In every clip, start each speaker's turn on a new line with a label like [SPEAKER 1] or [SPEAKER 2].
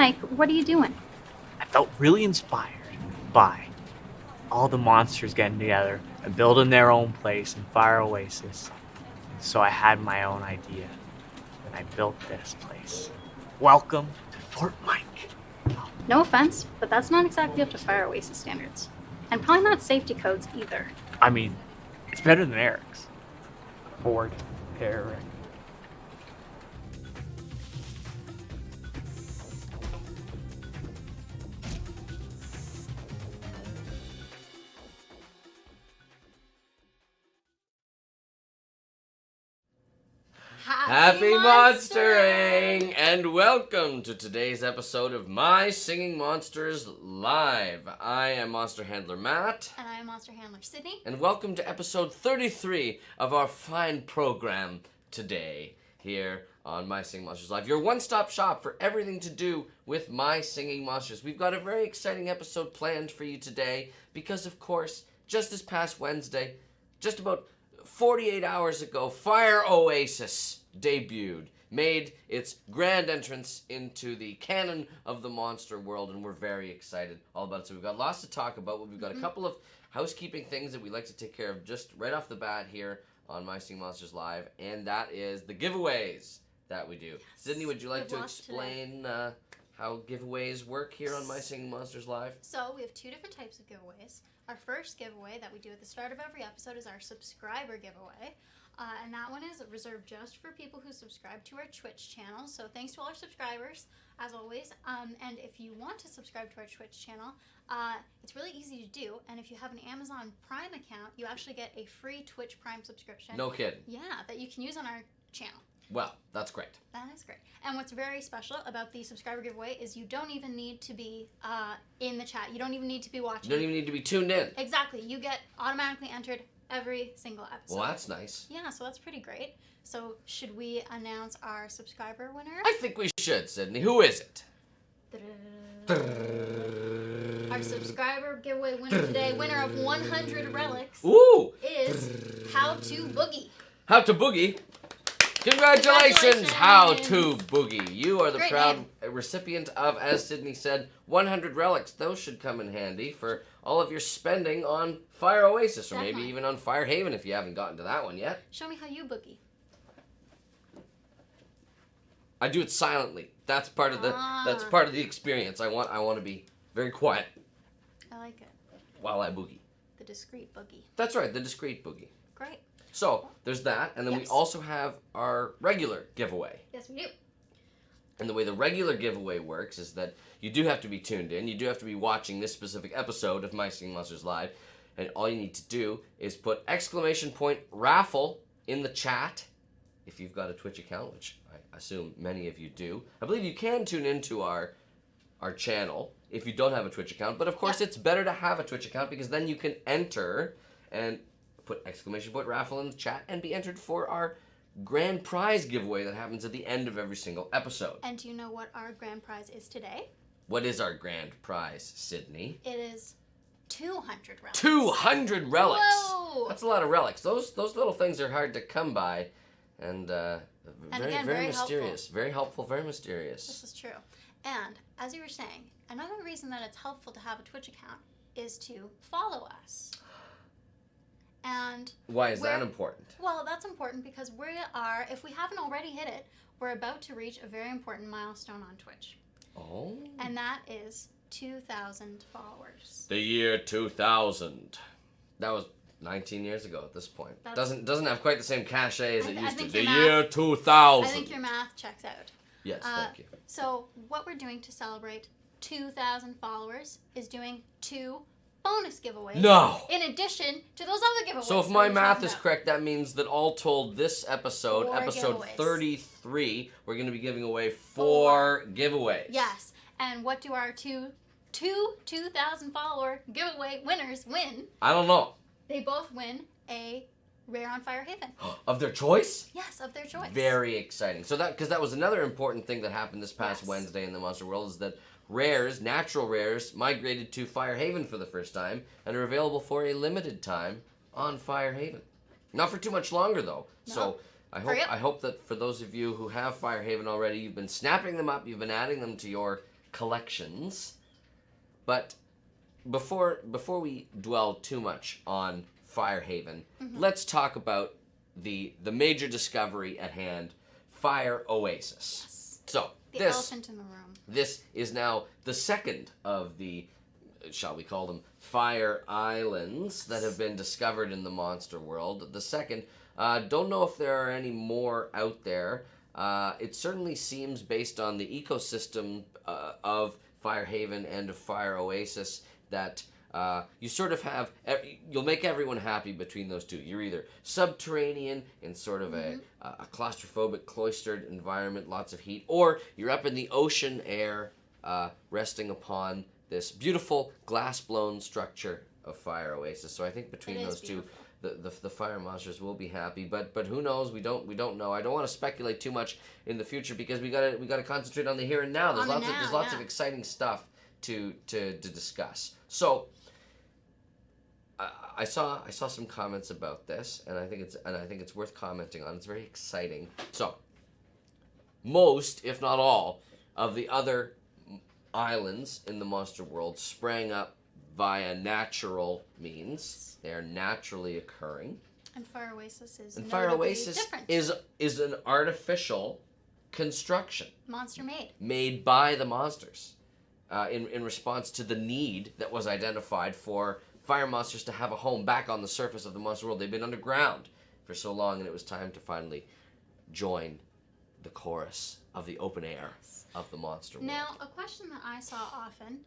[SPEAKER 1] Mike, what are you doing?
[SPEAKER 2] I felt really inspired by all the monsters getting together and building their own place in Fire Oasis. And so I had my own idea, and I built this place. Welcome to Fort Mike.
[SPEAKER 1] No offense, but that's not exactly up to Fire Oasis standards. And probably not safety codes either.
[SPEAKER 2] I mean, it's better than Eric's. Fort Eric.
[SPEAKER 3] Happy Monstering! And welcome to today's episode of My Singing Monsters Live. I am Monster Handler Matt.
[SPEAKER 4] And I am Monster Handler Sydney.
[SPEAKER 3] And welcome to episode 33 of our fine program today here on My Singing Monsters Live. Your one-stop shop for everything to do with My Singing Monsters. We've got a very exciting episode planned for you today because, of course, just this past Wednesday, just about 48 hours ago, Fire Oasis debuted, made its grand entrance into the canon of the monster world, and we're very excited all about it. So we've got lots to talk about, but we've got a couple of housekeeping things that we'd like to take care of just right off the bat here on My Singing Monsters Live, and that is the giveaways that we do. Yes. Sydney, would you like to explain how giveaways work here on My Singing Monsters Live?
[SPEAKER 4] So we have two different types of giveaways. Our first giveaway that we do at the start of every episode is our subscriber giveaway. And that one is reserved just for people who subscribe to our Twitch channel. So thanks to all our subscribers, as always. And if you want to subscribe to our Twitch channel, it's really easy to do. And if you have an Amazon Prime account, you actually get a free Twitch Prime subscription.
[SPEAKER 3] No kidding.
[SPEAKER 4] Yeah, that you can use on our channel.
[SPEAKER 3] Well, that's great.
[SPEAKER 4] That is great. And what's very special about the subscriber giveaway is you don't even need to be in the chat. You don't even need to be watching.
[SPEAKER 3] You don't even need to be tuned in.
[SPEAKER 4] Exactly. You get automatically entered every single episode.
[SPEAKER 3] Well, that's nice.
[SPEAKER 4] Yeah, so that's pretty great. So should we announce our subscriber winner?
[SPEAKER 3] I think we should, Sydney. Who is it?
[SPEAKER 4] Our subscriber giveaway winner today, winner of 100 relics,
[SPEAKER 3] Ooh!
[SPEAKER 4] is How to Boogie.
[SPEAKER 3] How to Boogie? Congratulations, How to Boogie. You are the
[SPEAKER 4] Great
[SPEAKER 3] proud
[SPEAKER 4] name.
[SPEAKER 3] recipient of, as Sydney said, 100 relics. Those should come in handy for all of your spending on Fire Oasis, or maybe even on Fire Haven if you haven't gotten to that one yet.
[SPEAKER 4] Show me how you boogie.
[SPEAKER 3] I do it silently. That's part of the experience. I want to be very quiet
[SPEAKER 4] I like it.
[SPEAKER 3] while I boogie.
[SPEAKER 4] The discreet boogie.
[SPEAKER 3] That's right, the discreet boogie.
[SPEAKER 4] Great.
[SPEAKER 3] So, there's that, and then we also have our regular giveaway.
[SPEAKER 4] Yes, we do.
[SPEAKER 3] And the way the regular giveaway works is that you do have to be tuned in. You do have to be watching this specific episode of My Singing Monsters Live. And all you need to do is put !raffle in the chat if you've got a Twitch account, which I assume many of you do. I believe you can tune into our channel if you don't have a Twitch account. But of course, it's better to have a Twitch account because then you can enter and put !raffle in the chat and be entered for our grand prize giveaway that happens at the end of every single episode.
[SPEAKER 4] And do you know what our grand prize is today?
[SPEAKER 3] What is our grand prize, Sydney?
[SPEAKER 4] It is 200 relics.
[SPEAKER 3] 200 relics!
[SPEAKER 4] Whoa!
[SPEAKER 3] That's a lot of relics. Those little things are hard to come by, and very mysterious.
[SPEAKER 4] Helpful.
[SPEAKER 3] Very helpful, very mysterious.
[SPEAKER 4] This is true. And, as you were saying, another reason that it's helpful to have a Twitch account is to follow us. And
[SPEAKER 3] why is that important?
[SPEAKER 4] Well, that's important because we are, if we haven't already hit it, we're about to reach a very important milestone on Twitch.
[SPEAKER 3] Oh.
[SPEAKER 4] And that is 2,000 followers.
[SPEAKER 3] The year 2000. That was 19 years ago at this point. Doesn't have quite the same cachet as it used to. The year 2000.
[SPEAKER 4] I think your math checks out.
[SPEAKER 3] Yes, thank you.
[SPEAKER 4] So what we're doing to celebrate 2,000 followers is doing 2 bonus giveaways.
[SPEAKER 3] No!
[SPEAKER 4] In addition to those other giveaways.
[SPEAKER 3] So if my math is correct, that means that all told this episode, episode
[SPEAKER 4] giveaways.
[SPEAKER 3] 33, we're going to be giving away 4 giveaways.
[SPEAKER 4] Yes. And what do our two 2,000 follower giveaway winners win?
[SPEAKER 3] I don't know.
[SPEAKER 4] They both win a rare on Fire Haven.
[SPEAKER 3] Of their choice?
[SPEAKER 4] Yes, of their choice.
[SPEAKER 3] Very exciting. So because that was another important thing that happened this past Wednesday in the Monster World is that rares, natural rares, migrated to Fire Haven for the first time and are available for a limited time on Fire Haven. Not for too much longer, though. No. So I hope that for those of you who have Fire Haven already, you've been snapping them up, you've been adding them to your collections. But before we dwell too much on Firehaven, let's talk about the major discovery at hand, Fire Oasis.
[SPEAKER 4] Yes.
[SPEAKER 3] So
[SPEAKER 4] The
[SPEAKER 3] this
[SPEAKER 4] elephant in the room.
[SPEAKER 3] this is now the second of the, shall we call them, Fire Islands that have been discovered in the monster world. The second, don't know if there are any more out there. It certainly seems, based on the ecosystem of Firehaven and of Fire Oasis, that you sort of have, you'll make everyone happy between those two. You're either subterranean in sort of a claustrophobic, cloistered environment, lots of heat, or you're up in the ocean air, resting upon this beautiful glass-blown structure of Fire Oasis. So I think between those two, the fire monsters will be happy. But who knows? We don't know. I don't want to speculate too much in the future because we gotta concentrate on the here and now. There's lots of exciting stuff to discuss. So I saw some comments about this, and I think it's worth commenting on. It's very exciting. So most, if not all, of the other islands in the monster world sprang up via natural means. They are naturally occurring.
[SPEAKER 4] And Fire Oasis is
[SPEAKER 3] And Fire Oasis
[SPEAKER 4] different.
[SPEAKER 3] is an artificial construction
[SPEAKER 4] Monster made.
[SPEAKER 3] made by the monsters in response to the need that was identified for fire monsters to have a home back on the surface of the monster world. They've been underground for so long, and it was time to finally join the chorus of the open air of the monster world.
[SPEAKER 4] Now, a question that I saw often,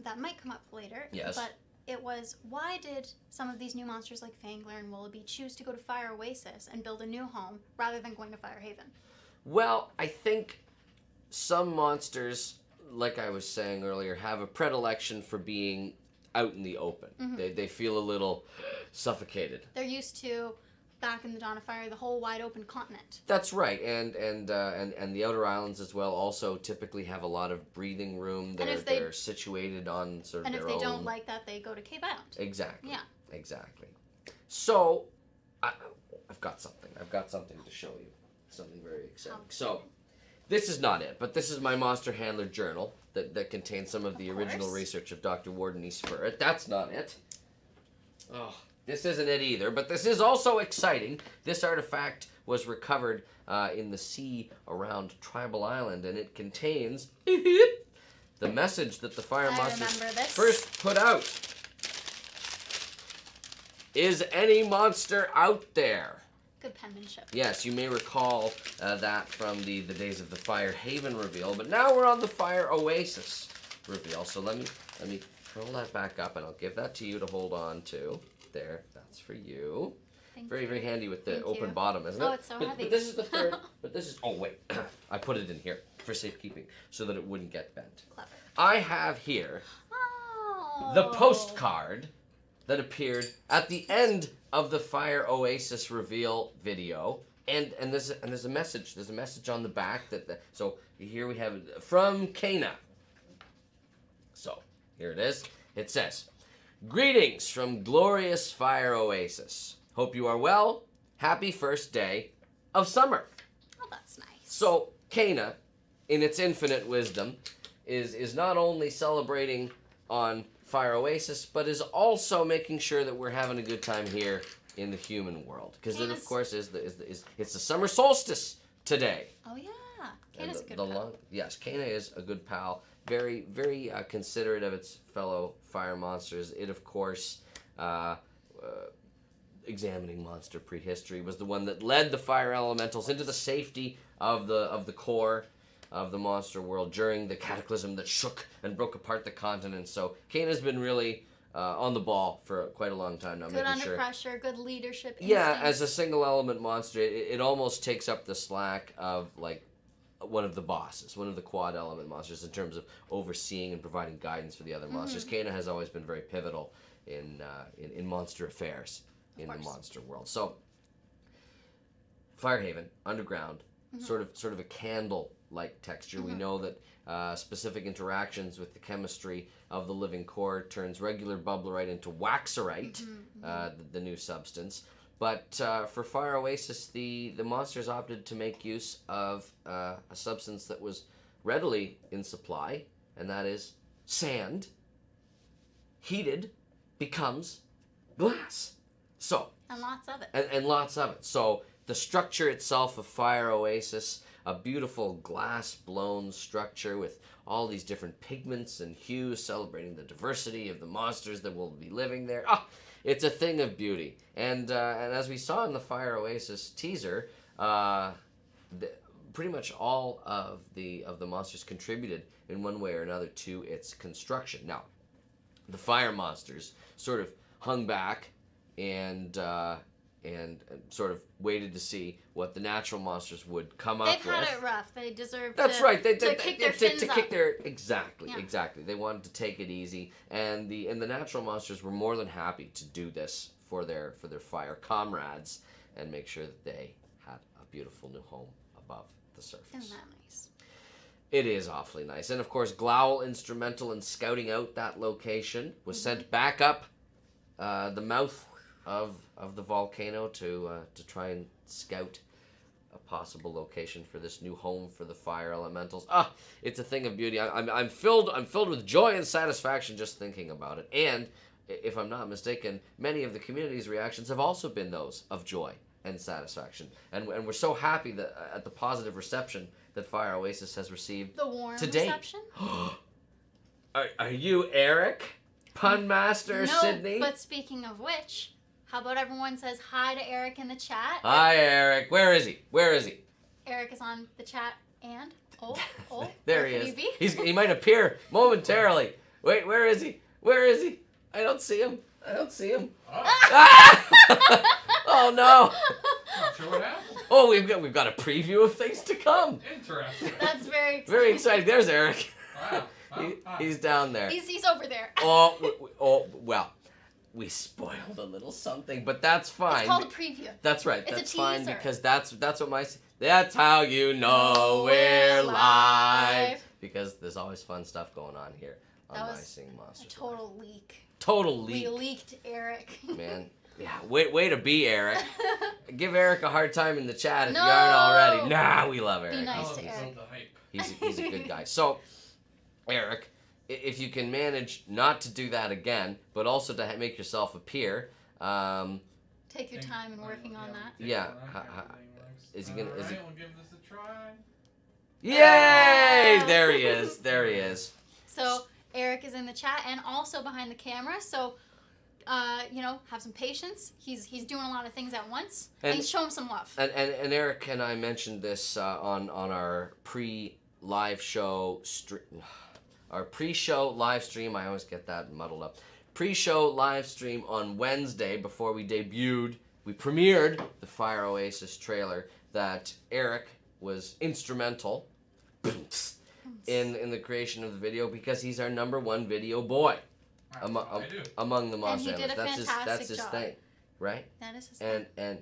[SPEAKER 4] that might come up later,
[SPEAKER 3] Yes.
[SPEAKER 4] but it was, why did some of these new monsters like Fangler and Willoughby choose to go to Fire Oasis and build a new home rather than going to Firehaven?
[SPEAKER 3] Well, I think some monsters, like I was saying earlier, have a predilection for being out in the open. They feel a little suffocated.
[SPEAKER 4] They're used to, back in the Dawn of Fire, the whole wide open continent.
[SPEAKER 3] That's right, and the outer islands as well also typically have a lot of breathing room. They're situated on sort of
[SPEAKER 4] And
[SPEAKER 3] their
[SPEAKER 4] if they
[SPEAKER 3] own.
[SPEAKER 4] don't like that, they go to Cave Island.
[SPEAKER 3] Exactly.
[SPEAKER 4] Yeah.
[SPEAKER 3] Exactly. So, I've got something. I've got something to show you. Something very exciting. So, this is not it, but this is my Monster Handler journal that contains some of the original
[SPEAKER 4] course.
[SPEAKER 3] research of Dr. Warden E. Spurritt. That's not it. Oh, this isn't it either, but this is also exciting. This artifact was recovered in the sea around Tribal Island, and it contains the message that the fire
[SPEAKER 4] I
[SPEAKER 3] monsters
[SPEAKER 4] remember this.
[SPEAKER 3] first put out. Is any monster out there?
[SPEAKER 4] Good penmanship.
[SPEAKER 3] Yes, you may recall that from the days of the Fire Haven reveal, but now we're on the Fire Oasis reveal. So let me roll that back up, and I'll give that to you to hold on to. There, that's for you.
[SPEAKER 4] Thank
[SPEAKER 3] Very,
[SPEAKER 4] you.
[SPEAKER 3] very handy with the
[SPEAKER 4] Thank
[SPEAKER 3] open
[SPEAKER 4] you.
[SPEAKER 3] bottom, isn't it?
[SPEAKER 4] Oh, it's so heavy.
[SPEAKER 3] But this is the third. But this is. Oh wait, I put it in here for safekeeping so that it wouldn't get bent.
[SPEAKER 4] Clever.
[SPEAKER 3] I have here
[SPEAKER 4] Oh.
[SPEAKER 3] the postcard that appeared at the end of the Fire Oasis reveal video, and there's a message. There's a message on the back so here we have it from Kana. So here it is. It says, "Greetings from glorious Fire Oasis. Hope you are well. Happy first day of summer."
[SPEAKER 4] Oh, that's nice.
[SPEAKER 3] So Kana, in its infinite wisdom, is not only celebrating on Fire Oasis, but is also making sure that we're having a good time here in the human world, because it, of course, it's the summer solstice today.
[SPEAKER 4] Oh yeah,
[SPEAKER 3] And
[SPEAKER 4] Kana's a good pal.
[SPEAKER 3] Yes, Kana is a good pal. Very, very considerate of its fellow fire monsters. It, of course, examining monster prehistory, was the one that led the fire elementals into the safety of the core of the monster world during the cataclysm that shook and broke apart the continent. So Kana's been really on the ball for quite a long time now,
[SPEAKER 4] Good
[SPEAKER 3] making
[SPEAKER 4] under
[SPEAKER 3] sure.
[SPEAKER 4] pressure, good leadership.
[SPEAKER 3] Yeah,
[SPEAKER 4] instincts.
[SPEAKER 3] as a single element monster, it almost takes up the slack of like one of the bosses, one of the quad element monsters in terms of overseeing and providing guidance for the other monsters. Kana has always been very pivotal in monster affairs in the monster world. So Firehaven, underground, sort of a candle-like texture. We know that specific interactions with the chemistry of the living core turns regular bubblerite into waxerite, the new substance. But for Fire Oasis, the monsters opted to make use of a substance that was readily in supply and that is sand heated becomes glass. So,
[SPEAKER 4] And lots of it.
[SPEAKER 3] and lots of it. So the structure itself of Fire Oasis, a beautiful glass-blown structure with all these different pigments and hues celebrating the diversity of the monsters that will be living there. Ah, it's a thing of beauty. And as we saw in the Fire Oasis teaser, pretty much all of the monsters contributed in one way or another to its construction. Now, the fire monsters sort of hung back and sort of waited to see what the natural monsters would come up with.
[SPEAKER 4] They've had it rough. They deserve
[SPEAKER 3] That's
[SPEAKER 4] to,
[SPEAKER 3] right. They
[SPEAKER 4] to kick their fins up.
[SPEAKER 3] Exactly.
[SPEAKER 4] Yeah.
[SPEAKER 3] Exactly. They wanted to take it easy, and the natural monsters were more than happy to do this for their fire comrades and make sure that they had a beautiful new home above the surface.
[SPEAKER 4] Isn't that nice?
[SPEAKER 3] It is awfully nice. And of course, Glowl, instrumental in scouting out that location, was sent back up the mouth of the volcano to try and scout a possible location for this new home for the fire elementals. Ah, it's a thing of beauty. I'm filled with joy and satisfaction just thinking about it. And if I'm not mistaken, many of the community's reactions have also been those of joy and satisfaction. And we're so happy that at the positive reception that Fire Oasis has received
[SPEAKER 4] The warm
[SPEAKER 3] to date.
[SPEAKER 4] reception?
[SPEAKER 3] Are you Eric? Pun Master
[SPEAKER 4] No,
[SPEAKER 3] Sydney?
[SPEAKER 4] but speaking of which, how about everyone says hi to Eric in the chat?
[SPEAKER 3] Hi, Eric. Where is he? Where is he?
[SPEAKER 4] Eric is on the chat and
[SPEAKER 3] There
[SPEAKER 4] where
[SPEAKER 3] he
[SPEAKER 4] could
[SPEAKER 3] is.
[SPEAKER 4] be?
[SPEAKER 3] He might appear momentarily. Wait, where is he? Where is he? I don't see him. Oh no!
[SPEAKER 5] Not sure what happened.
[SPEAKER 3] Oh, we've got a preview of things to come.
[SPEAKER 5] Interesting.
[SPEAKER 4] That's very exciting.
[SPEAKER 3] Very exciting. There's Eric.
[SPEAKER 5] Wow.
[SPEAKER 3] He's down there.
[SPEAKER 4] He's over there.
[SPEAKER 3] Well, we spoiled a little something, but that's fine.
[SPEAKER 4] It's called a preview.
[SPEAKER 3] That's right.
[SPEAKER 4] It's a
[SPEAKER 3] That's fine
[SPEAKER 4] teaser.
[SPEAKER 3] because that's what that's how you know we're live. Because there's always fun stuff going on here on
[SPEAKER 4] That
[SPEAKER 3] My
[SPEAKER 4] was
[SPEAKER 3] Sing
[SPEAKER 4] A
[SPEAKER 3] Monsters.
[SPEAKER 4] total leak.
[SPEAKER 3] Total leak,
[SPEAKER 4] We leaked Eric.
[SPEAKER 3] man. Yeah, way to be Eric. Give Eric a hard time in the chat if
[SPEAKER 4] No.
[SPEAKER 3] you aren't already. Nah, we love Eric.
[SPEAKER 4] Be nice
[SPEAKER 5] Oh,
[SPEAKER 4] to
[SPEAKER 5] this
[SPEAKER 4] Eric.
[SPEAKER 5] is the hype.
[SPEAKER 3] He's a good guy. So, Eric, if you can manage not to do that again, but also to make yourself appear,
[SPEAKER 4] Take your time in working on that.
[SPEAKER 3] Yeah, is he gonna- is he-
[SPEAKER 5] Alright, we'll give this a try.
[SPEAKER 3] yay! There he is. There he is.
[SPEAKER 4] So Eric is in the chat and also behind the camera. So, have some patience. He's doing a lot of things at once, and
[SPEAKER 3] And-
[SPEAKER 4] show him some love.
[SPEAKER 3] And Eric and I mentioned this on our pre-live show our pre-show live stream. I always get that muddled up. Pre-show live stream on Wednesday before we premiered the Fire Oasis trailer that Eric was instrumental in the creation of the video because he's our #1 video boy
[SPEAKER 5] I do.
[SPEAKER 3] among the monster
[SPEAKER 4] he did a
[SPEAKER 3] animals. That's
[SPEAKER 4] fantastic
[SPEAKER 3] his
[SPEAKER 4] job.
[SPEAKER 3] thing, right?
[SPEAKER 4] That is his thing.
[SPEAKER 3] And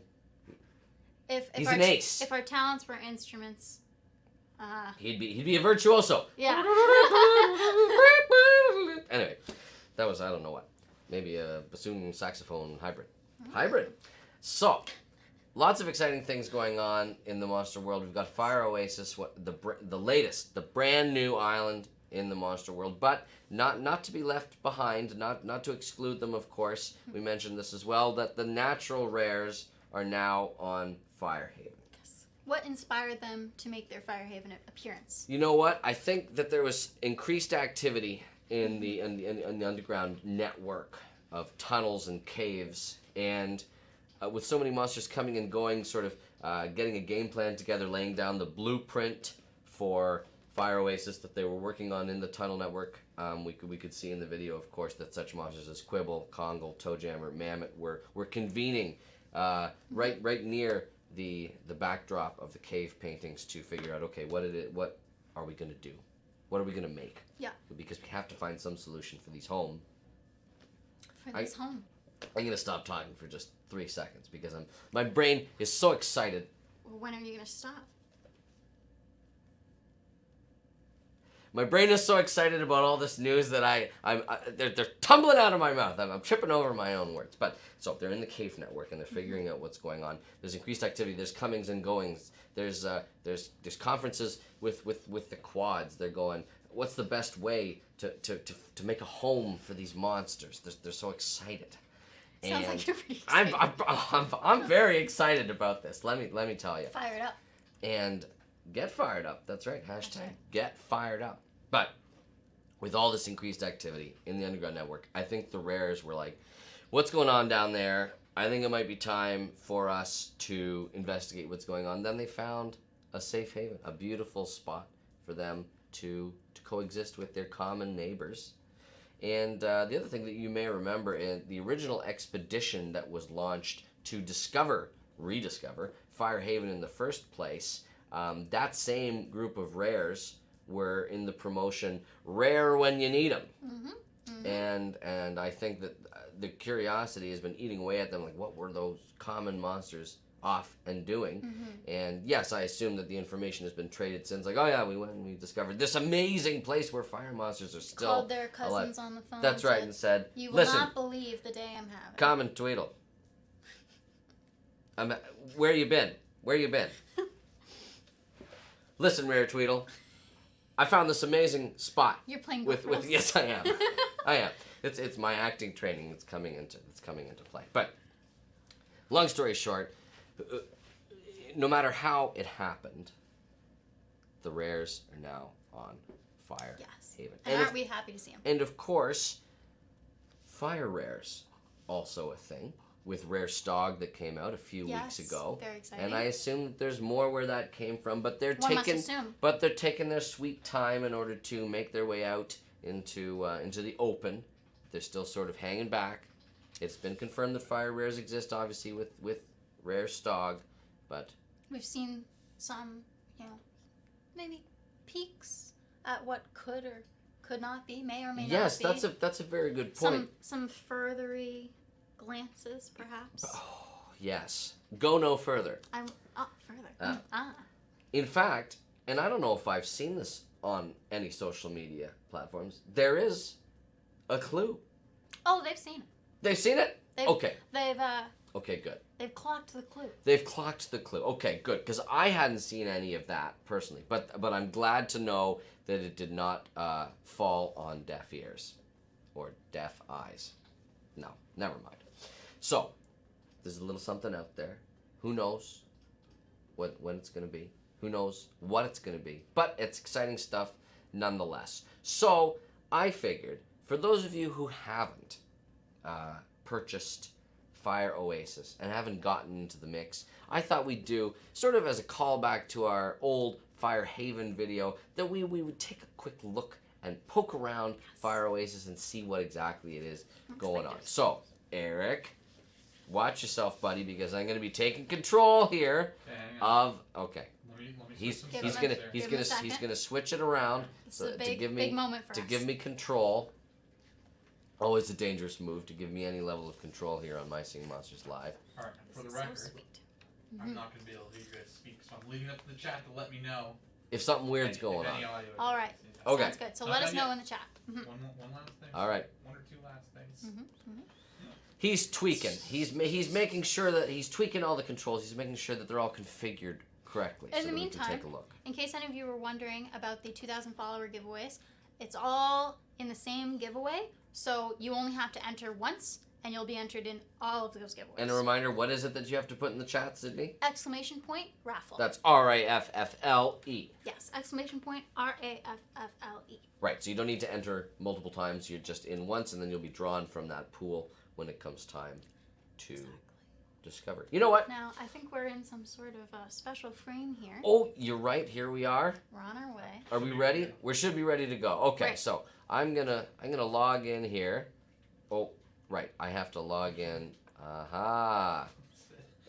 [SPEAKER 4] If
[SPEAKER 3] he's
[SPEAKER 4] our,
[SPEAKER 3] an ace.
[SPEAKER 4] If our talents were instruments,
[SPEAKER 3] he'd be a virtuoso.
[SPEAKER 4] yeah.
[SPEAKER 3] Anyway, that was I don't know what, maybe a bassoon saxophone hybrid. So, lots of exciting things going on in the monster world. We've got Fire Oasis, the latest, the brand new island in the monster world, but not to be left behind, not to exclude them. Of course, we mentioned this as well that the natural rares are now on Firehaven.
[SPEAKER 4] What inspired them to make their Firehaven appearance?
[SPEAKER 3] You know what? I think that there was increased activity in the underground network of tunnels and caves, and with so many monsters coming and going, sort of getting a game plan together, laying down the blueprint for Fire Oasis that they were working on in the tunnel network. We could see in the video, of course, that such monsters as Quibble, Kongle, Toejammer, Mammoth were convening right near the backdrop of the cave paintings to figure out, okay, what are we gonna do? What are we gonna make?
[SPEAKER 4] Yeah.
[SPEAKER 3] Because we have to find some solution for these home.
[SPEAKER 4] For this home.
[SPEAKER 3] I'm gonna stop talking for just 3 seconds because my brain is so excited.
[SPEAKER 4] Well, when are you going to stop?
[SPEAKER 3] My brain is so excited about all this news that they're tumbling out of my mouth. I'm tripping over my own words. But so they're in the cave network and they're figuring out what's going on. There's increased activity. There's comings and goings. There's conferences with the quads. They're going, what's the best way to make a home for these monsters. They're so excited.
[SPEAKER 4] Sounds
[SPEAKER 3] And
[SPEAKER 4] like you're pretty excited.
[SPEAKER 3] I'm very excited about this. Let me tell you.
[SPEAKER 4] Fire it up.
[SPEAKER 3] And get fired up. That's right. Hashtag
[SPEAKER 4] right.
[SPEAKER 3] get fired up. But with all this increased activity in the Underground Network, I think the rares were like, what's going on down there? I think it might be time for us to investigate what's going on. Then they found a safe haven, a beautiful spot for them to coexist with their common neighbors. And the other thing that you may remember in the original expedition that was launched to rediscover Fire Haven in the first place, that same group of rares were in the promotion Rare When You Need Them. And I think that the curiosity has been eating away at them, like what were those common monsters off and doing? And yes, I assume that the information has been traded since, like, oh yeah, we went and we discovered this amazing place where fire monsters are still
[SPEAKER 4] Called their
[SPEAKER 3] alive.
[SPEAKER 4] cousins on the phone.
[SPEAKER 3] That's right, and said,
[SPEAKER 4] "You will
[SPEAKER 3] listen,
[SPEAKER 4] not believe the day I'm having."
[SPEAKER 3] Common Tweedle. Where you been? Where you been? Listen, Rare Tweedle. I found this amazing spot.
[SPEAKER 4] You're playing
[SPEAKER 3] with
[SPEAKER 4] Ruffles.
[SPEAKER 3] yes, I am. I am. It's my acting training that's coming into play. But long story short, no matter how it happened, the rares are now on Fire
[SPEAKER 4] Yes.
[SPEAKER 3] Haven.
[SPEAKER 4] And aren't we happy to see them?
[SPEAKER 3] And of course, fire rares also a thing with Rare Stog that came out a few weeks ago.
[SPEAKER 4] Very exciting.
[SPEAKER 3] And I assume that there's more where that came from, but they're
[SPEAKER 4] One must assume.
[SPEAKER 3] taking their sweet time in order to make their way out into the open. They're still sort of hanging back. It's been confirmed that fire rares exist, obviously with Rare Stog, but
[SPEAKER 4] We've seen some, maybe peeks at what could or could not be, may or may
[SPEAKER 3] yes,
[SPEAKER 4] not be.
[SPEAKER 3] that's a very good point.
[SPEAKER 4] Some furthery glances, perhaps.
[SPEAKER 3] Yes, go no further.
[SPEAKER 4] Further.
[SPEAKER 3] In fact, and I don't know if I've seen this on any social media platforms, there is a clue.
[SPEAKER 4] Oh, they've seen it.
[SPEAKER 3] They've seen it? Okay.
[SPEAKER 4] They've
[SPEAKER 3] Good.
[SPEAKER 4] They've clocked the clue.
[SPEAKER 3] They've clocked the clue. Okay, good. Because I hadn't seen any of that personally, but I'm glad to know that it did not fall on deaf ears or deaf eyes. No, never mind. So there's a little something out there. Who knows when it's gonna be? Who knows what it's gonna be? But it's exciting stuff nonetheless. So I figured for those of you who haven't purchased Fire Oasis and haven't gotten into the mix, I thought we'd do, sort of as a callback to our old Fire Haven video, that we would take a quick look and poke around Fire Oasis and see what exactly it is going on. So, Eric, watch yourself, buddy, because I'm going to be taking control here of. Okay.
[SPEAKER 5] Let me
[SPEAKER 3] He's
[SPEAKER 5] switch some
[SPEAKER 3] gonna
[SPEAKER 5] settings there.
[SPEAKER 3] he's gonna switch it around
[SPEAKER 4] This is a big,
[SPEAKER 3] to give me
[SPEAKER 4] big moment for
[SPEAKER 3] to
[SPEAKER 4] us.
[SPEAKER 3] give me control. Always a dangerous move to give me any level of control here on My Singing Monsters Live.
[SPEAKER 5] All right, for the
[SPEAKER 4] So
[SPEAKER 5] record,
[SPEAKER 4] sweet.
[SPEAKER 5] I'm not going to be able to hear you guys speak, so I'm leaving it to the chat to let me know
[SPEAKER 3] If something weird's
[SPEAKER 5] if
[SPEAKER 3] going
[SPEAKER 5] any
[SPEAKER 3] on.
[SPEAKER 5] audio is
[SPEAKER 4] All right.
[SPEAKER 5] missing.
[SPEAKER 3] Okay.
[SPEAKER 4] Sounds good. So
[SPEAKER 5] Not
[SPEAKER 4] let us
[SPEAKER 5] done
[SPEAKER 4] know
[SPEAKER 5] yet.
[SPEAKER 4] in the chat. Mhm.
[SPEAKER 5] One last thing.
[SPEAKER 3] All right.
[SPEAKER 5] One or two last things.
[SPEAKER 3] He's tweaking. He's making sure that he's tweaking all the controls. He's making sure that they're all configured correctly.
[SPEAKER 4] In
[SPEAKER 3] so
[SPEAKER 4] the
[SPEAKER 3] that we can
[SPEAKER 4] meantime,
[SPEAKER 3] take a look.
[SPEAKER 4] In case any of you were wondering about the 2,000 follower giveaways, it's all in the same giveaway. So you only have to enter once, and you'll be entered in all of those giveaways.
[SPEAKER 3] And a reminder, what is it that you have to put in the chat, Sydney?
[SPEAKER 4] Exclamation point raffle.
[SPEAKER 3] That's RAFFLE.
[SPEAKER 4] Yes, exclamation point RAFFLE.
[SPEAKER 3] Right, so you don't need to enter multiple times. You're just in once, and then you'll be drawn from that pool when it comes time to discover. You know what?
[SPEAKER 4] Now, I think we're in some sort of special frame here.
[SPEAKER 3] Oh, you're right. Here we are.
[SPEAKER 4] We're on our way.
[SPEAKER 3] Are we ready? We should be ready to go. Okay,
[SPEAKER 4] Right.
[SPEAKER 3] so I'm gonna log in here. Oh, right. I have to log in. Aha.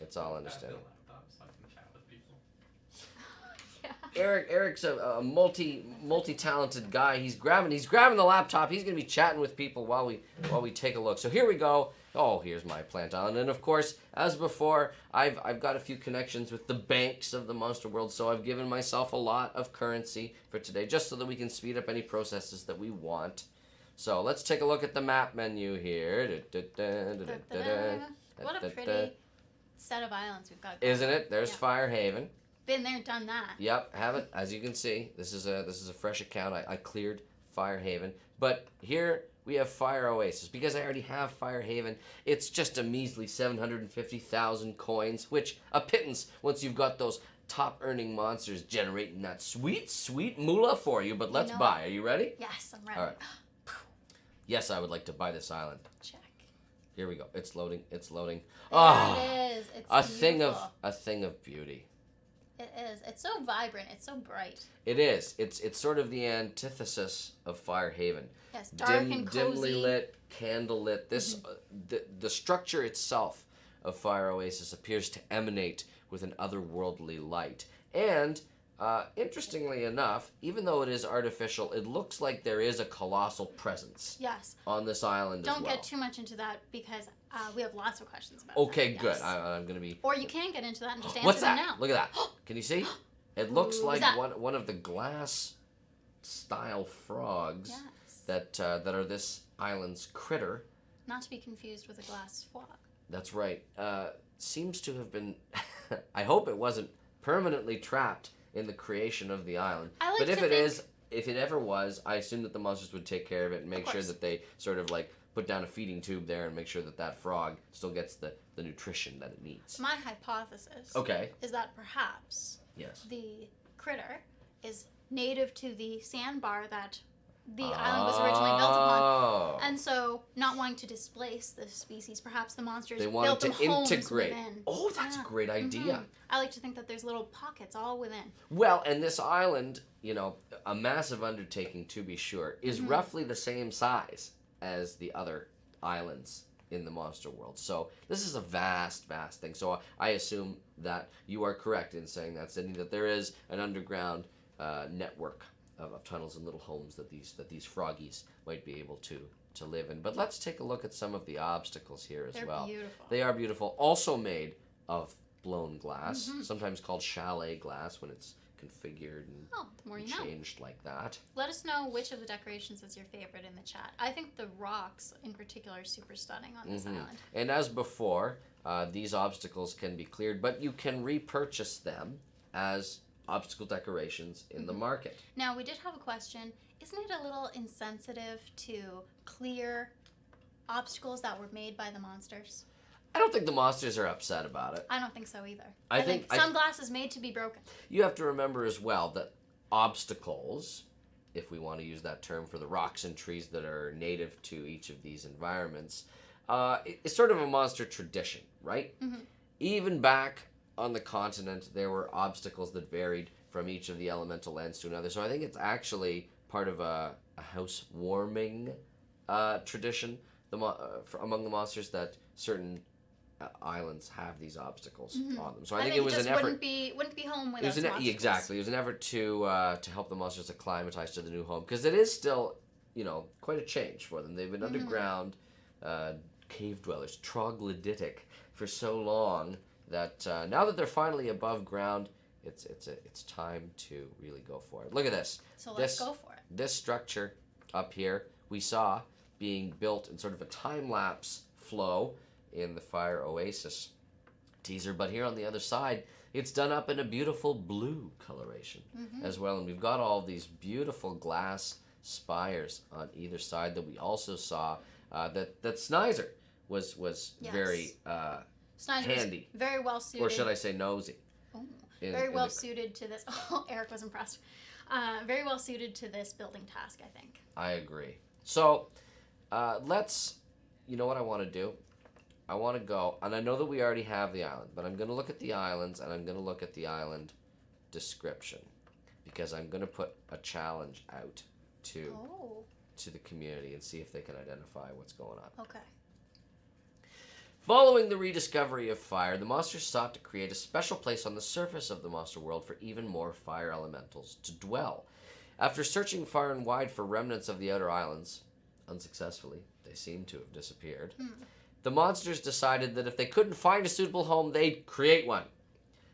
[SPEAKER 3] It's all understandable.
[SPEAKER 5] Laptops, so I can chat with people.
[SPEAKER 3] Eric's a multi-talented guy. He's grabbing the laptop. He's gonna be chatting with people while we take a look. So here we go. Oh, here's my plant island, and of course, as before, I've got a few connections with the banks of the monster world. So I've given myself a lot of currency for today, just so that we can speed up any processes that we want. So let's take a look at the map menu here.
[SPEAKER 4] What a pretty set of islands we've got going.
[SPEAKER 3] Isn't it? There's
[SPEAKER 4] Yeah.
[SPEAKER 3] Fire Haven.
[SPEAKER 4] Been there, done that.
[SPEAKER 3] Yep, have it. As you can see, this is a fresh account. I cleared Firehaven, but here we have Fire Oasis. Because I already have Firehaven, it's just a measly 750,000 coins, which a pittance once you've got those top earning monsters generating that sweet, sweet moolah for you. But let's buy. Are you ready?
[SPEAKER 4] Yes, I'm ready.
[SPEAKER 3] All right. Yes, I would like to buy this island.
[SPEAKER 4] Check.
[SPEAKER 3] Here we go. It's loading. It's loading.
[SPEAKER 4] There
[SPEAKER 3] Oh,
[SPEAKER 4] it is. It's
[SPEAKER 3] a
[SPEAKER 4] beautiful.
[SPEAKER 3] thing of beauty.
[SPEAKER 4] It is. It's so vibrant. It's so bright.
[SPEAKER 3] It is. It's sort of the antithesis of Firehaven.
[SPEAKER 4] Yes, dark and cozy.
[SPEAKER 3] Dimly lit, candle lit. This the structure itself of Fire Oasis appears to emanate with an otherworldly light. And interestingly enough, even though it is artificial, it looks like there is a colossal presence.
[SPEAKER 4] Yes.
[SPEAKER 3] On this island as well.
[SPEAKER 4] Don't get too much into that because we have lots of questions about
[SPEAKER 3] Okay,
[SPEAKER 4] that.
[SPEAKER 3] good.
[SPEAKER 4] Yes.
[SPEAKER 3] I'm gonna be.
[SPEAKER 4] Or you can get into that and just answer
[SPEAKER 3] What's
[SPEAKER 4] them
[SPEAKER 3] that?
[SPEAKER 4] now.
[SPEAKER 3] Look at that. Can you see? It looks
[SPEAKER 4] Ooh,
[SPEAKER 3] like
[SPEAKER 4] is that-
[SPEAKER 3] one of the glass style frogs
[SPEAKER 4] Yes.
[SPEAKER 3] that are this island's critter.
[SPEAKER 4] Not to be confused with a glass frog.
[SPEAKER 3] That's right. Seems to have been. I hope it wasn't permanently trapped in the creation of the island.
[SPEAKER 4] I like
[SPEAKER 3] but if
[SPEAKER 4] to
[SPEAKER 3] it
[SPEAKER 4] think-
[SPEAKER 3] is, if it ever was, I assume that the monsters would take care of it and make sure
[SPEAKER 4] course.
[SPEAKER 3] that they sort of like put down a feeding tube there and make sure that that frog still gets the nutrition that it needs.
[SPEAKER 4] My hypothesis
[SPEAKER 3] Okay.
[SPEAKER 4] is that perhaps
[SPEAKER 3] Yes.
[SPEAKER 4] the critter is native to the sandbar that the island was originally built upon.
[SPEAKER 3] Oh.
[SPEAKER 4] And so, not wanting to displace the species, perhaps the monsters
[SPEAKER 3] They
[SPEAKER 4] built
[SPEAKER 3] wanted
[SPEAKER 4] them
[SPEAKER 3] to
[SPEAKER 4] homes
[SPEAKER 3] integrate.
[SPEAKER 4] within.
[SPEAKER 3] Oh, that's
[SPEAKER 4] Yeah.
[SPEAKER 3] a great idea.
[SPEAKER 4] Mhm. I like to think that there's little pockets all within.
[SPEAKER 3] Well, and this island, a massive undertaking to be sure, is
[SPEAKER 4] Mm-hmm.
[SPEAKER 3] roughly the same size as the other islands in the monster world. So this is a vast, vast thing. So I assume that you are correct in saying that, Sydney, that there is an underground network of tunnels and little homes that these froggies might be able to live in. But let's take a look at some of the obstacles here as
[SPEAKER 4] They're
[SPEAKER 3] well.
[SPEAKER 4] beautiful.
[SPEAKER 3] They are beautiful. Also made of blown glass,
[SPEAKER 4] Mm-hmm.
[SPEAKER 3] sometimes called chalet glass when it's configured and
[SPEAKER 4] Oh, the more you know.
[SPEAKER 3] changed like that.
[SPEAKER 4] Let us know which of the decorations is your favorite in the chat. I think the rocks in particular are super stunning on this island.
[SPEAKER 3] And as before, these obstacles can be cleared, but you can repurchase them as obstacle decorations in the market.
[SPEAKER 4] Now, we did have a question. Isn't it a little insensitive to clear obstacles that were made by the monsters?
[SPEAKER 3] I don't think the monsters are upset about it.
[SPEAKER 4] I don't think so either.
[SPEAKER 3] I
[SPEAKER 4] I think
[SPEAKER 3] think-
[SPEAKER 4] some glass is made to be broken.
[SPEAKER 3] You have to remember as well that obstacles, if we want to use that term for the rocks and trees that are native to each of these environments, it's sort of a monster tradition, right? Even back on the continent, there were obstacles that varied from each of the elemental lands to another. So I think it's actually part of a housewarming tradition among the monsters that certain islands have these obstacles on them. So I think it was
[SPEAKER 4] just
[SPEAKER 3] an effort.
[SPEAKER 4] wouldn't be home without
[SPEAKER 3] It was
[SPEAKER 4] some obstacles.
[SPEAKER 3] exactly. It was an effort to help the monsters acclimatize to the new home because it is still, quite a change for them. They've been underground cave dwellers, troglodytic, for so long that now that they're finally above ground, it's time to really go for it. Look at this.
[SPEAKER 4] So let's go for it.
[SPEAKER 3] This structure up here we saw being built in sort of a time-lapse flow in the Fire Oasis teaser, but here on the other side, it's done up in a beautiful blue coloration as well, and we've got all these beautiful glass spires on either side that we also saw that Snider was
[SPEAKER 4] Yes.
[SPEAKER 3] very
[SPEAKER 4] Snider was
[SPEAKER 3] handy,
[SPEAKER 4] very well suited.
[SPEAKER 3] or should I say nosy?
[SPEAKER 4] Oh,
[SPEAKER 3] in
[SPEAKER 4] very well
[SPEAKER 3] the-
[SPEAKER 4] suited to this. Oh, Eric was impressed. Very well suited to this building task, I think.
[SPEAKER 3] I agree. So let's, you know what I want to do? I want to go, and I know that we already have the island, but I'm going to look at the islands, and I'm going to look at the island description, because I'm going to put a challenge out to the community and see if they can identify what's going on.
[SPEAKER 4] Okay.
[SPEAKER 3] Following the rediscovery of fire, the monsters sought to create a special place on the surface of the monster world for even more fire elementals to dwell. After searching far and wide for remnants of the outer islands, unsuccessfully, they seem to have disappeared, the monsters decided that if they couldn't find a suitable home, they'd create one.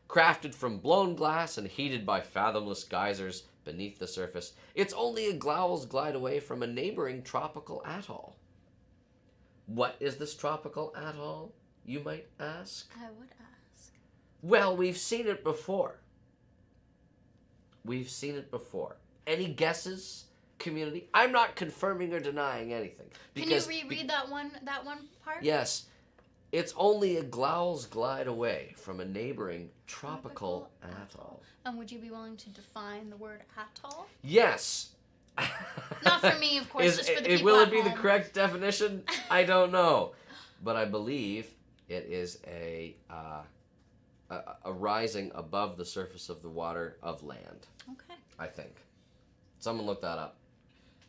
[SPEAKER 3] Crafted from blown glass and heated by fathomless geysers beneath the surface, it's only a glowel's glide away from a neighboring tropical atoll. What is this tropical atoll, you might ask?
[SPEAKER 4] I would ask.
[SPEAKER 3] Well, we've seen it before we've seen it before. Any guesses, community? I'm not confirming or denying anything.
[SPEAKER 4] Can you reread that one part?
[SPEAKER 3] Yes. It's only a Glow's glide away from a neighboring tropical atoll.
[SPEAKER 4] And would you be willing to define the word atoll?
[SPEAKER 3] Yes.
[SPEAKER 4] Not for me, of course, just for the people
[SPEAKER 3] Will
[SPEAKER 4] at
[SPEAKER 3] it be the
[SPEAKER 4] home.
[SPEAKER 3] correct definition? I don't know. But I believe it is a rising above the surface of the water of land.
[SPEAKER 4] Okay.
[SPEAKER 3] I think. Someone look that up.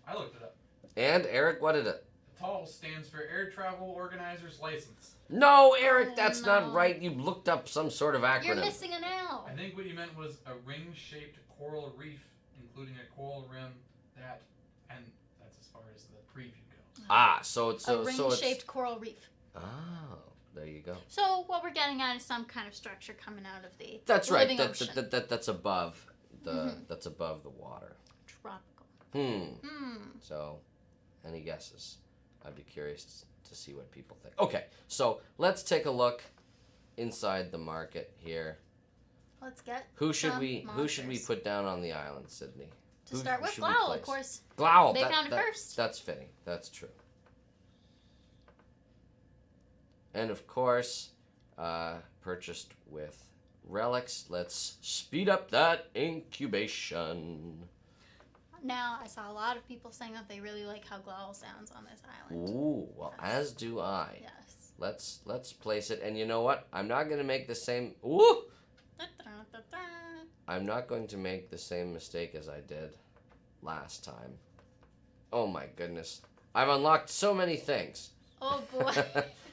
[SPEAKER 5] I looked it up.
[SPEAKER 3] And, Eric, what is it?
[SPEAKER 5] TAL stands for Air Travel Organizer's License.
[SPEAKER 3] No, Eric, that's
[SPEAKER 4] no.
[SPEAKER 3] not right. You looked up some sort of acronym.
[SPEAKER 4] You're missing an L.
[SPEAKER 5] I think what you meant was a ring-shaped coral reef, including a coral rim and that's as far as the preview goes.
[SPEAKER 3] Ah, so it's
[SPEAKER 4] A ring-shaped coral reef.
[SPEAKER 3] Oh, there you go.
[SPEAKER 4] So what we're getting at is some kind of structure coming out of the
[SPEAKER 3] That's right.
[SPEAKER 4] living ocean.
[SPEAKER 3] That's above that's above the water.
[SPEAKER 4] Tropical.
[SPEAKER 3] So, any guesses? I'd be curious to see what people think. Okay, so let's take a look inside the market here.
[SPEAKER 4] Let's get
[SPEAKER 3] Who should
[SPEAKER 4] some
[SPEAKER 3] we
[SPEAKER 4] monsters.
[SPEAKER 3] put down on the island, Sydney?
[SPEAKER 4] To start with,
[SPEAKER 3] should we
[SPEAKER 4] Glowl,
[SPEAKER 3] place?
[SPEAKER 4] of course.
[SPEAKER 3] Glowl.
[SPEAKER 4] They found it first.
[SPEAKER 3] That's fitting. That's true. And of course, purchased with relics. Let's speed up that incubation.
[SPEAKER 4] Now, I saw a lot of people saying that they really like how Glowl sounds on this island.
[SPEAKER 3] Ooh, well, as do I.
[SPEAKER 4] Yes.
[SPEAKER 3] Let's place it. And you know what? I'm not going to make the same... Ooh!
[SPEAKER 4] Da-da-da-da.
[SPEAKER 3] I'm not going to make the same mistake as I did last time. Oh my goodness. I've unlocked so many things.
[SPEAKER 4] Oh boy.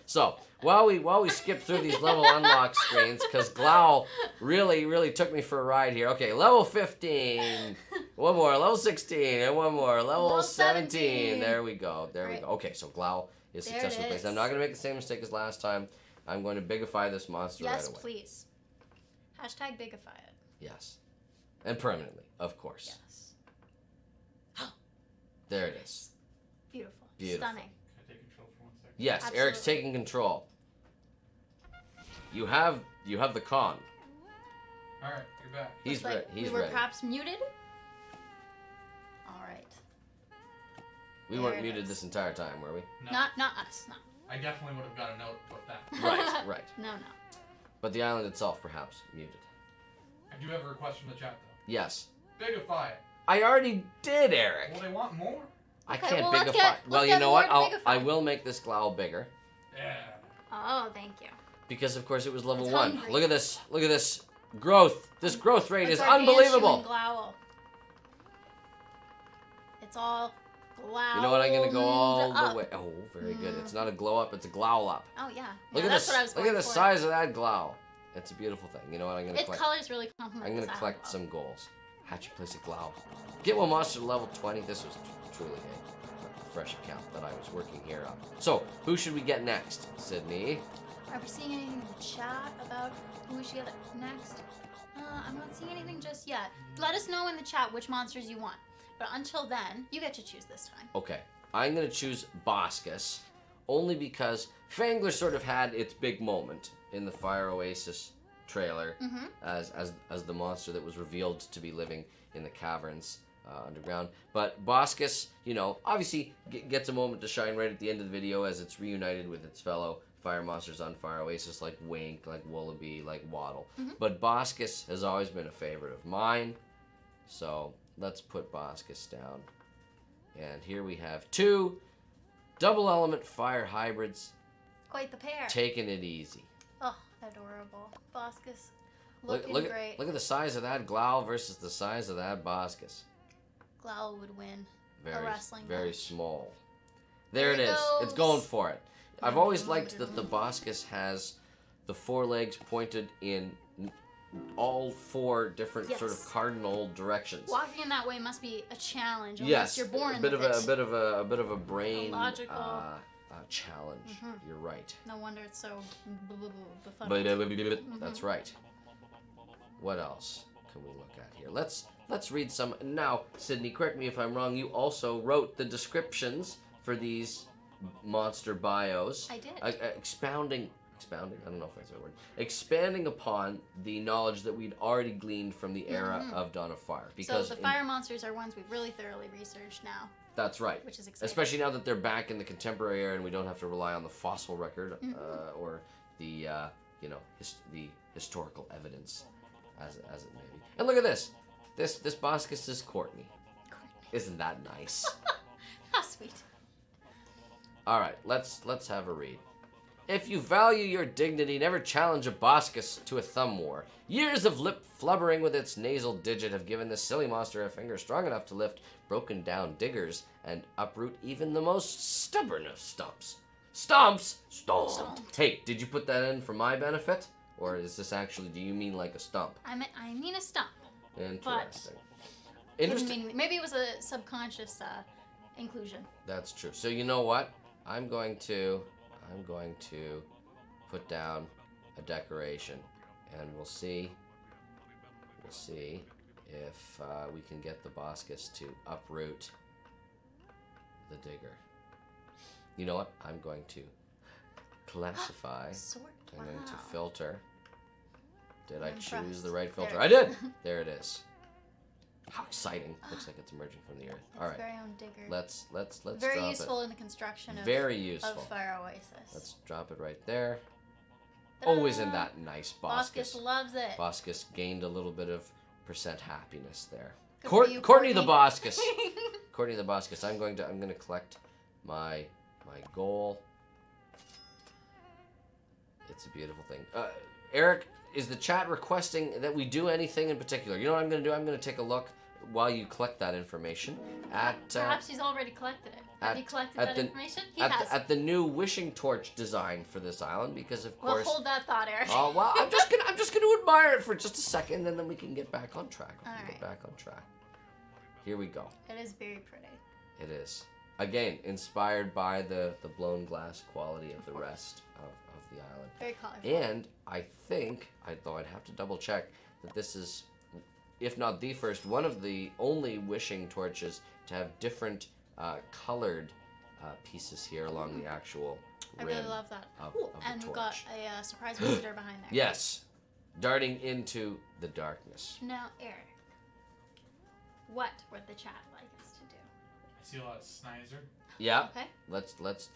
[SPEAKER 3] So, while we skip through these level unlock screens, because Glowl really took me for a ride here. Okay, level 15. One more, level 16, and one more, level 17. There we go, there we
[SPEAKER 4] Right.
[SPEAKER 3] go. Okay, so Glowl is
[SPEAKER 4] There
[SPEAKER 3] successfully
[SPEAKER 4] it
[SPEAKER 3] placed.
[SPEAKER 4] is.
[SPEAKER 3] I'm not going to make the same mistake as last time. I'm going to bigify this monster right
[SPEAKER 4] Yes,
[SPEAKER 3] away.
[SPEAKER 4] please. Hashtag bigify it.
[SPEAKER 3] Yes. And permanently, of course.
[SPEAKER 4] Yes.
[SPEAKER 3] There it is.
[SPEAKER 4] Beautiful.
[SPEAKER 3] Beautiful.
[SPEAKER 4] Stunning.
[SPEAKER 5] Can I take control for 1 second?
[SPEAKER 3] Yes, Eric's
[SPEAKER 4] Absolutely.
[SPEAKER 3] taking control. You have the con.
[SPEAKER 5] Alright, you're back.
[SPEAKER 3] He's
[SPEAKER 4] Looks like
[SPEAKER 3] He's
[SPEAKER 4] we were
[SPEAKER 3] ready.
[SPEAKER 4] perhaps muted. All right.
[SPEAKER 3] We
[SPEAKER 4] There
[SPEAKER 3] weren't
[SPEAKER 4] it
[SPEAKER 3] muted
[SPEAKER 4] is.
[SPEAKER 3] this entire time, were we?
[SPEAKER 5] No,
[SPEAKER 4] Not us. No.
[SPEAKER 5] I definitely would have got a note about that.
[SPEAKER 3] Right, right.
[SPEAKER 4] No.
[SPEAKER 3] But the island itself, perhaps, muted.
[SPEAKER 5] I do have a request from the chat, though.
[SPEAKER 3] Yes.
[SPEAKER 5] Bigify it.
[SPEAKER 3] I already did, Eric.
[SPEAKER 5] Well, they want more?
[SPEAKER 3] I
[SPEAKER 4] Okay,
[SPEAKER 3] can't
[SPEAKER 4] well, let's
[SPEAKER 3] bigify.
[SPEAKER 4] get-
[SPEAKER 3] Well,
[SPEAKER 4] let's
[SPEAKER 3] you
[SPEAKER 4] get
[SPEAKER 3] know
[SPEAKER 4] more
[SPEAKER 3] what?
[SPEAKER 4] to bigify.
[SPEAKER 3] I will make this Glowl bigger.
[SPEAKER 5] Yeah.
[SPEAKER 4] Oh, thank you.
[SPEAKER 3] Because, of course, it was level
[SPEAKER 4] It's
[SPEAKER 3] 1.
[SPEAKER 4] hungry.
[SPEAKER 3] Look at this. Look at this growth. This growth rate is
[SPEAKER 4] It's gargantuan
[SPEAKER 3] unbelievable.
[SPEAKER 4] Glowl. It's all glow.
[SPEAKER 3] You know what? I'm going to go all
[SPEAKER 4] up.
[SPEAKER 3] the way. Oh, very good. It's not a glow up, it's a glowl up.
[SPEAKER 4] Oh yeah.
[SPEAKER 3] Look
[SPEAKER 4] Yeah,
[SPEAKER 3] at
[SPEAKER 4] that's
[SPEAKER 3] this.
[SPEAKER 4] what I was
[SPEAKER 3] Look
[SPEAKER 4] going
[SPEAKER 3] at the
[SPEAKER 4] for.
[SPEAKER 3] size of that glow. It's a beautiful thing. You know what? I'm going to
[SPEAKER 4] Its
[SPEAKER 3] collect.
[SPEAKER 4] colors really complement.
[SPEAKER 3] I'm going to
[SPEAKER 4] this
[SPEAKER 3] collect
[SPEAKER 4] island
[SPEAKER 3] some goals. Hatch and place a glow. Get one monster to level 20. This was truly a fresh account that I was working here on. So, who should we get next? Sydney?
[SPEAKER 4] well. Are we seeing anything in the chat about who we should get next? I'm not seeing anything just yet. Let us know in the chat which monsters you want. But until then, you get to choose this time.
[SPEAKER 3] Okay. I'm going to choose Boscus. Only because Fangler sort of had its big moment in the Fire Oasis trailer as the monster that was revealed to be living in the caverns underground. But Boscus, you know, obviously gets a moment to shine right at the end of the video as it's reunited with its fellow fire monsters on Fire Oasis like Wink, like Wallaby, like Waddle. But Boscus has always been a favorite of mine. So let's put Boscus down. And here we have 2 double element fire hybrids
[SPEAKER 4] Quite the pair.
[SPEAKER 3] taking it easy.
[SPEAKER 4] Oh, adorable. Boscus.
[SPEAKER 3] Look
[SPEAKER 4] Looking great.
[SPEAKER 3] at the size of that Glowl versus the size of that Boscus.
[SPEAKER 4] Glowl would win a
[SPEAKER 3] Very,
[SPEAKER 4] wrestling
[SPEAKER 3] very
[SPEAKER 4] match.
[SPEAKER 3] small. There it
[SPEAKER 4] There it
[SPEAKER 3] is. It's
[SPEAKER 4] goes.
[SPEAKER 3] going for it. I've always liked that the Boscus has the 4 legs pointed in all 4 different sort of
[SPEAKER 4] Yes.
[SPEAKER 3] cardinal directions.
[SPEAKER 4] Walking in that way must be a challenge.
[SPEAKER 3] Yes,
[SPEAKER 4] Unless you're born
[SPEAKER 3] a bit
[SPEAKER 4] with
[SPEAKER 3] of
[SPEAKER 4] it.
[SPEAKER 3] a bit of a brain
[SPEAKER 4] logical-
[SPEAKER 3] challenge. You're right.
[SPEAKER 4] No wonder it's so befuddled.
[SPEAKER 3] That's right. What else can we look at here? Let's read some. Now, Sydney, correct me if I'm wrong. You also wrote the descriptions for these monster bios.
[SPEAKER 4] I did.
[SPEAKER 3] Expounding expounding. I don't know if that's a word. Expanding upon the knowledge that we'd already gleaned from the era of Dawn of Fire. Because
[SPEAKER 4] so the fire monsters are ones we've really thoroughly researched now.
[SPEAKER 3] That's right.
[SPEAKER 4] Which is exciting.
[SPEAKER 3] Especially now that they're back in the contemporary era and we don't have to rely on the fossil record or the the historical evidence as it may be. And look at this. This Boscus is Courtney. Isn't that nice?
[SPEAKER 4] How sweet.
[SPEAKER 3] All right, let's have a read. If you value your dignity, never challenge a Boscus to a thumb war. Years of lip flubbering with its nasal digit have given this silly monster a finger strong enough to lift broken down diggers and uproot even the most stubborn of stumps. Stomps! Stomped. Hey, did you put that in for my benefit? Or is this actually, do you mean like a stump?
[SPEAKER 4] I mean a stump.
[SPEAKER 3] Interesting.
[SPEAKER 4] Interesting. Maybe it was a subconscious inclusion.
[SPEAKER 3] That's true. So you know what? I'm going to put down a decoration, and we'll see if we can get the Boscus to uproot the digger. You know what? I'm going to classify. I'm going to filter. Did I choose the right filter? I did! There it is. How exciting. Looks like it's emerging from the earth.
[SPEAKER 4] It's
[SPEAKER 3] All right.
[SPEAKER 4] very own digger.
[SPEAKER 3] Let's
[SPEAKER 4] very
[SPEAKER 3] drop
[SPEAKER 4] useful
[SPEAKER 3] it.
[SPEAKER 4] in the construction of,
[SPEAKER 3] Very useful.
[SPEAKER 4] of Fire Oasis.
[SPEAKER 3] Let's drop it right there.
[SPEAKER 4] Ta-da!
[SPEAKER 3] Oh, isn't that nice, Boscus?
[SPEAKER 4] Boscus loves it.
[SPEAKER 3] Boscus gained a little bit of % happiness there.
[SPEAKER 4] Good for you,
[SPEAKER 3] Courtney the
[SPEAKER 4] Courtney.
[SPEAKER 3] Boscus. Courtney the Boscus. I'm going to collect my goal. It's a beautiful thing. Eric, is the chat requesting that we do anything in particular? You know what I'm going to do? I'm going to take a look while you collect that information at...
[SPEAKER 4] Perhaps he's already collected it. Have you collected that information? He has.
[SPEAKER 3] At the new wishing torch design for this island, because of course...
[SPEAKER 4] Well, hold that thought, Eric.
[SPEAKER 3] Oh, well, I'm just gonna admire it for just a second, and then we can get back on track. Get back on track. Here we go.
[SPEAKER 4] It is very pretty.
[SPEAKER 3] It is. Again, inspired by the blown glass quality of the rest of the island.
[SPEAKER 4] Very colorful.
[SPEAKER 3] And I think, though I'd have to double check, that this is, if not the first, one of the only wishing torches to have different colored pieces here along the actual rim.
[SPEAKER 4] I really love that.
[SPEAKER 3] Of
[SPEAKER 4] and
[SPEAKER 3] the
[SPEAKER 4] we've
[SPEAKER 3] torch.
[SPEAKER 4] got a surprise visitor behind there.
[SPEAKER 3] Yes, darting into the darkness.
[SPEAKER 4] Now, Eric, what would the chat like us to do?
[SPEAKER 5] I see a lot of Snider.
[SPEAKER 3] Yeah.
[SPEAKER 4] Okay.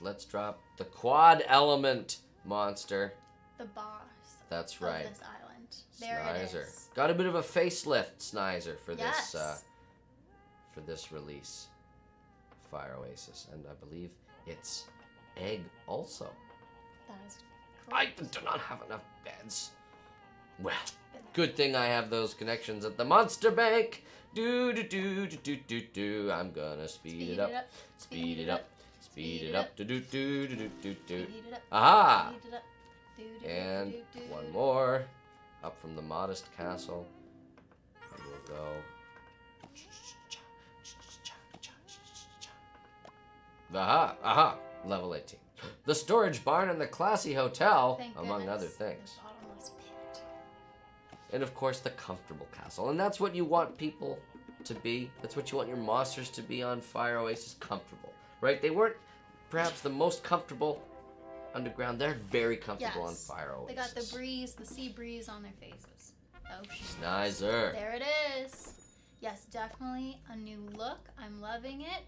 [SPEAKER 3] Let's drop the quad element monster.
[SPEAKER 4] The boss.
[SPEAKER 3] That's
[SPEAKER 4] of
[SPEAKER 3] right.
[SPEAKER 4] This island. There it
[SPEAKER 3] Snider.
[SPEAKER 4] is.
[SPEAKER 3] Got a bit of a facelift, Snider, for
[SPEAKER 4] Yes.
[SPEAKER 3] this release, Fire Oasis, and I believe it's egg also.
[SPEAKER 4] That is
[SPEAKER 3] I
[SPEAKER 4] correct.
[SPEAKER 3] do not have enough beds. Well, good thing I have those connections at the Monster Bank. Do do do do do do do. I'm gonna speed it up. Speed it up. Speed it up. Do do do do do do do.
[SPEAKER 4] Speed it up.
[SPEAKER 3] Aha!
[SPEAKER 4] Speed it up. Do, do,
[SPEAKER 3] And
[SPEAKER 4] do, do, do.
[SPEAKER 3] one more, up from the modest castle. And we'll go. Aha! Aha! Level 18. The storage barn and the classy hotel,
[SPEAKER 4] Thank
[SPEAKER 3] among other
[SPEAKER 4] goodness.
[SPEAKER 3] things.
[SPEAKER 4] The bottomless pit.
[SPEAKER 3] And of course, the comfortable castle. And that's what you want people to be. That's what you want your monsters to be on Fire Oasis, comfortable. Right? They weren't perhaps the most comfortable underground. They're very comfortable on Fire Oasis.
[SPEAKER 4] They got the breeze, the sea breeze on their faces. Oh,
[SPEAKER 3] Snider.
[SPEAKER 4] there it is. Yes, definitely a new look. I'm loving it.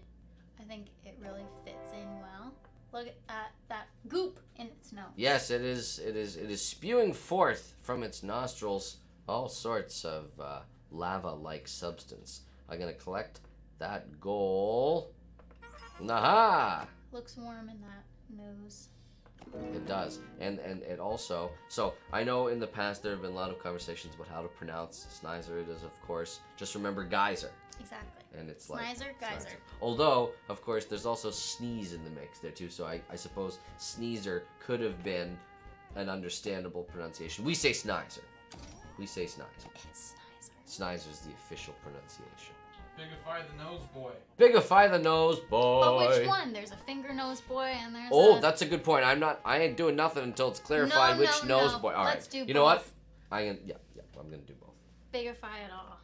[SPEAKER 4] I think it really fits in well. Look at that goop in its nose.
[SPEAKER 3] Yes, it is. It is spewing forth from its nostrils all sorts of lava-like substance. I'm gonna collect that goal. Aha!
[SPEAKER 4] Looks warm in that nose.
[SPEAKER 3] It does, and it also. So I know in the past there have been a lot of conversations about how to pronounce Snider. It is, of course, just remember geyser,
[SPEAKER 4] Exactly.
[SPEAKER 3] and it's
[SPEAKER 4] Snider,
[SPEAKER 3] like
[SPEAKER 4] geyser.
[SPEAKER 3] Snider. Although, of course, there's also sneeze in the mix there too. So I suppose sneezer could have been an understandable pronunciation. We say Snider. We say Snider.
[SPEAKER 4] It's Snider.
[SPEAKER 3] Snizer's the official pronunciation.
[SPEAKER 5] Bigify the nose boy.
[SPEAKER 3] Bigify the nose boy.
[SPEAKER 4] But which one? There's a finger nose boy and there's
[SPEAKER 3] Oh,
[SPEAKER 4] a...
[SPEAKER 3] that's a good point. I ain't doing nothing until it's clarified which nose boy. All right.
[SPEAKER 4] Let's do
[SPEAKER 3] you know what?
[SPEAKER 4] both.
[SPEAKER 3] I'm gonna do both.
[SPEAKER 4] Bigify it all.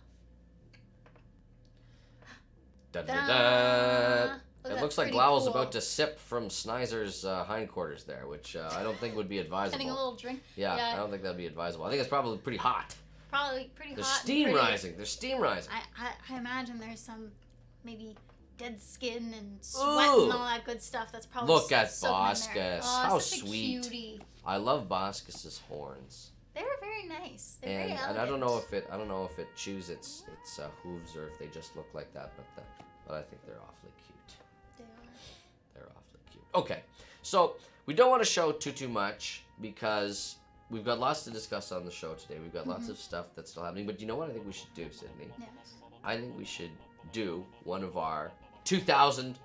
[SPEAKER 3] Da da da. It looks like Glowell's about to sip from Snider's hindquarters there, which I don't think would be advisable.
[SPEAKER 4] Getting a little drink.
[SPEAKER 3] Yeah, I don't think that'd be advisable. I think it's probably pretty hot.
[SPEAKER 4] Probably pretty
[SPEAKER 3] There's
[SPEAKER 4] hot.
[SPEAKER 3] steam
[SPEAKER 4] and pretty,
[SPEAKER 3] rising. There's steam rising.
[SPEAKER 4] I imagine there's some maybe dead skin and sweat and all that good stuff. That's probably
[SPEAKER 3] Look at
[SPEAKER 4] soaking in there.
[SPEAKER 3] Boscus.
[SPEAKER 4] Oh,
[SPEAKER 3] How
[SPEAKER 4] such a
[SPEAKER 3] sweet.
[SPEAKER 4] cutie.
[SPEAKER 3] I love Boscus's horns.
[SPEAKER 4] They're very nice. They're very
[SPEAKER 3] And
[SPEAKER 4] elegant.
[SPEAKER 3] I don't know if it chews its hooves or if they just look like that, but I think they're awfully cute.
[SPEAKER 4] They are.
[SPEAKER 3] They're awfully cute. Okay, so we don't want to show too much because we've got lots to discuss on the show today. We've got lots of stuff that's still happening. But you know what I think we should do, Sydney?
[SPEAKER 4] Yes.
[SPEAKER 3] I think we should do one of our 2,000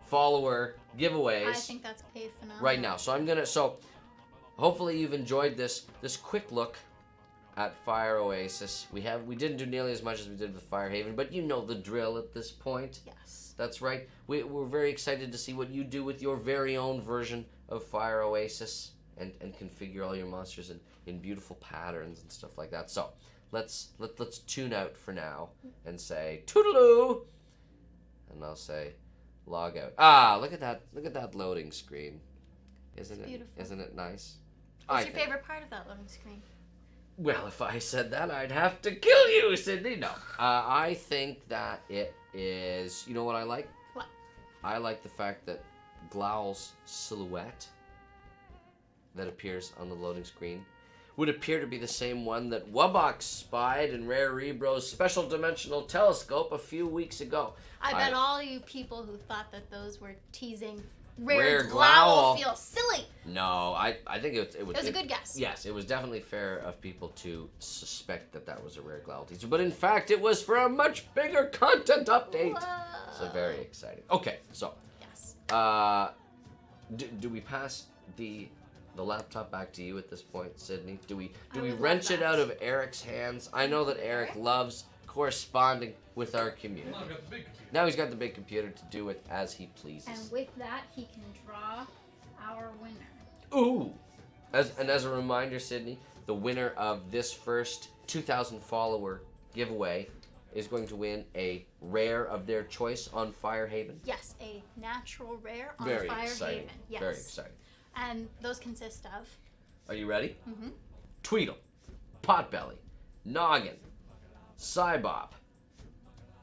[SPEAKER 3] follower giveaways
[SPEAKER 4] I think that's a phenomenon.
[SPEAKER 3] right now. So hopefully you've enjoyed this quick look at Fire Oasis. We didn't do nearly as much as we did with Firehaven, but you know the drill at this point.
[SPEAKER 4] Yes.
[SPEAKER 3] That's right. We're very excited to see what you do with your very own version of Fire Oasis and configure all your monsters in beautiful patterns and stuff like that. So let's tune out for now and say toodaloo, and I'll say log out. Ah, look at that loading screen. Isn't it nice?
[SPEAKER 4] What's your favorite part of that loading screen?
[SPEAKER 3] Well, if I said that, I'd have to kill you, Sydney. No. I think that it is... You know what I like?
[SPEAKER 4] What?
[SPEAKER 3] I like the fact that Glowell's silhouette that appears on the loading screen would appear to be the same one that Wubbox spied in Rare Rebro's Special Dimensional Telescope a few weeks ago.
[SPEAKER 4] I bet all you people who thought that those were teasing
[SPEAKER 3] Rare
[SPEAKER 4] Rare
[SPEAKER 3] Glowell
[SPEAKER 4] Glowell feel silly.
[SPEAKER 3] No, I think it was
[SPEAKER 4] a good guess.
[SPEAKER 3] Yes, it was definitely fair of people to suspect that was a Rare Glowell teaser, but in fact it was for a much bigger content update.
[SPEAKER 4] Whoa.
[SPEAKER 3] So very exciting. Okay, so
[SPEAKER 4] Yes.
[SPEAKER 3] do we pass the laptop back to you at this point, Sydney? Do we
[SPEAKER 4] I would
[SPEAKER 3] wrench
[SPEAKER 4] love
[SPEAKER 3] it out
[SPEAKER 4] that.
[SPEAKER 3] of Eric's hands? I know that Eric loves corresponding with our community.
[SPEAKER 5] Well, I've got the big computer.
[SPEAKER 3] Now he's got the big computer to do it as he pleases.
[SPEAKER 1] And with that, he can draw our winner.
[SPEAKER 3] Ooh! As a reminder, Sydney, the winner of this first 2,000 follower giveaway is going to win a rare of their choice on Firehaven.
[SPEAKER 4] Yes, a natural rare on
[SPEAKER 3] Very
[SPEAKER 4] Fire
[SPEAKER 3] exciting.
[SPEAKER 4] Haven. Yes.
[SPEAKER 3] Very exciting.
[SPEAKER 4] And those consist of
[SPEAKER 3] Are you ready?
[SPEAKER 4] Mm-hmm.
[SPEAKER 3] Tweedle, Potbelly, Noggin, Cybop,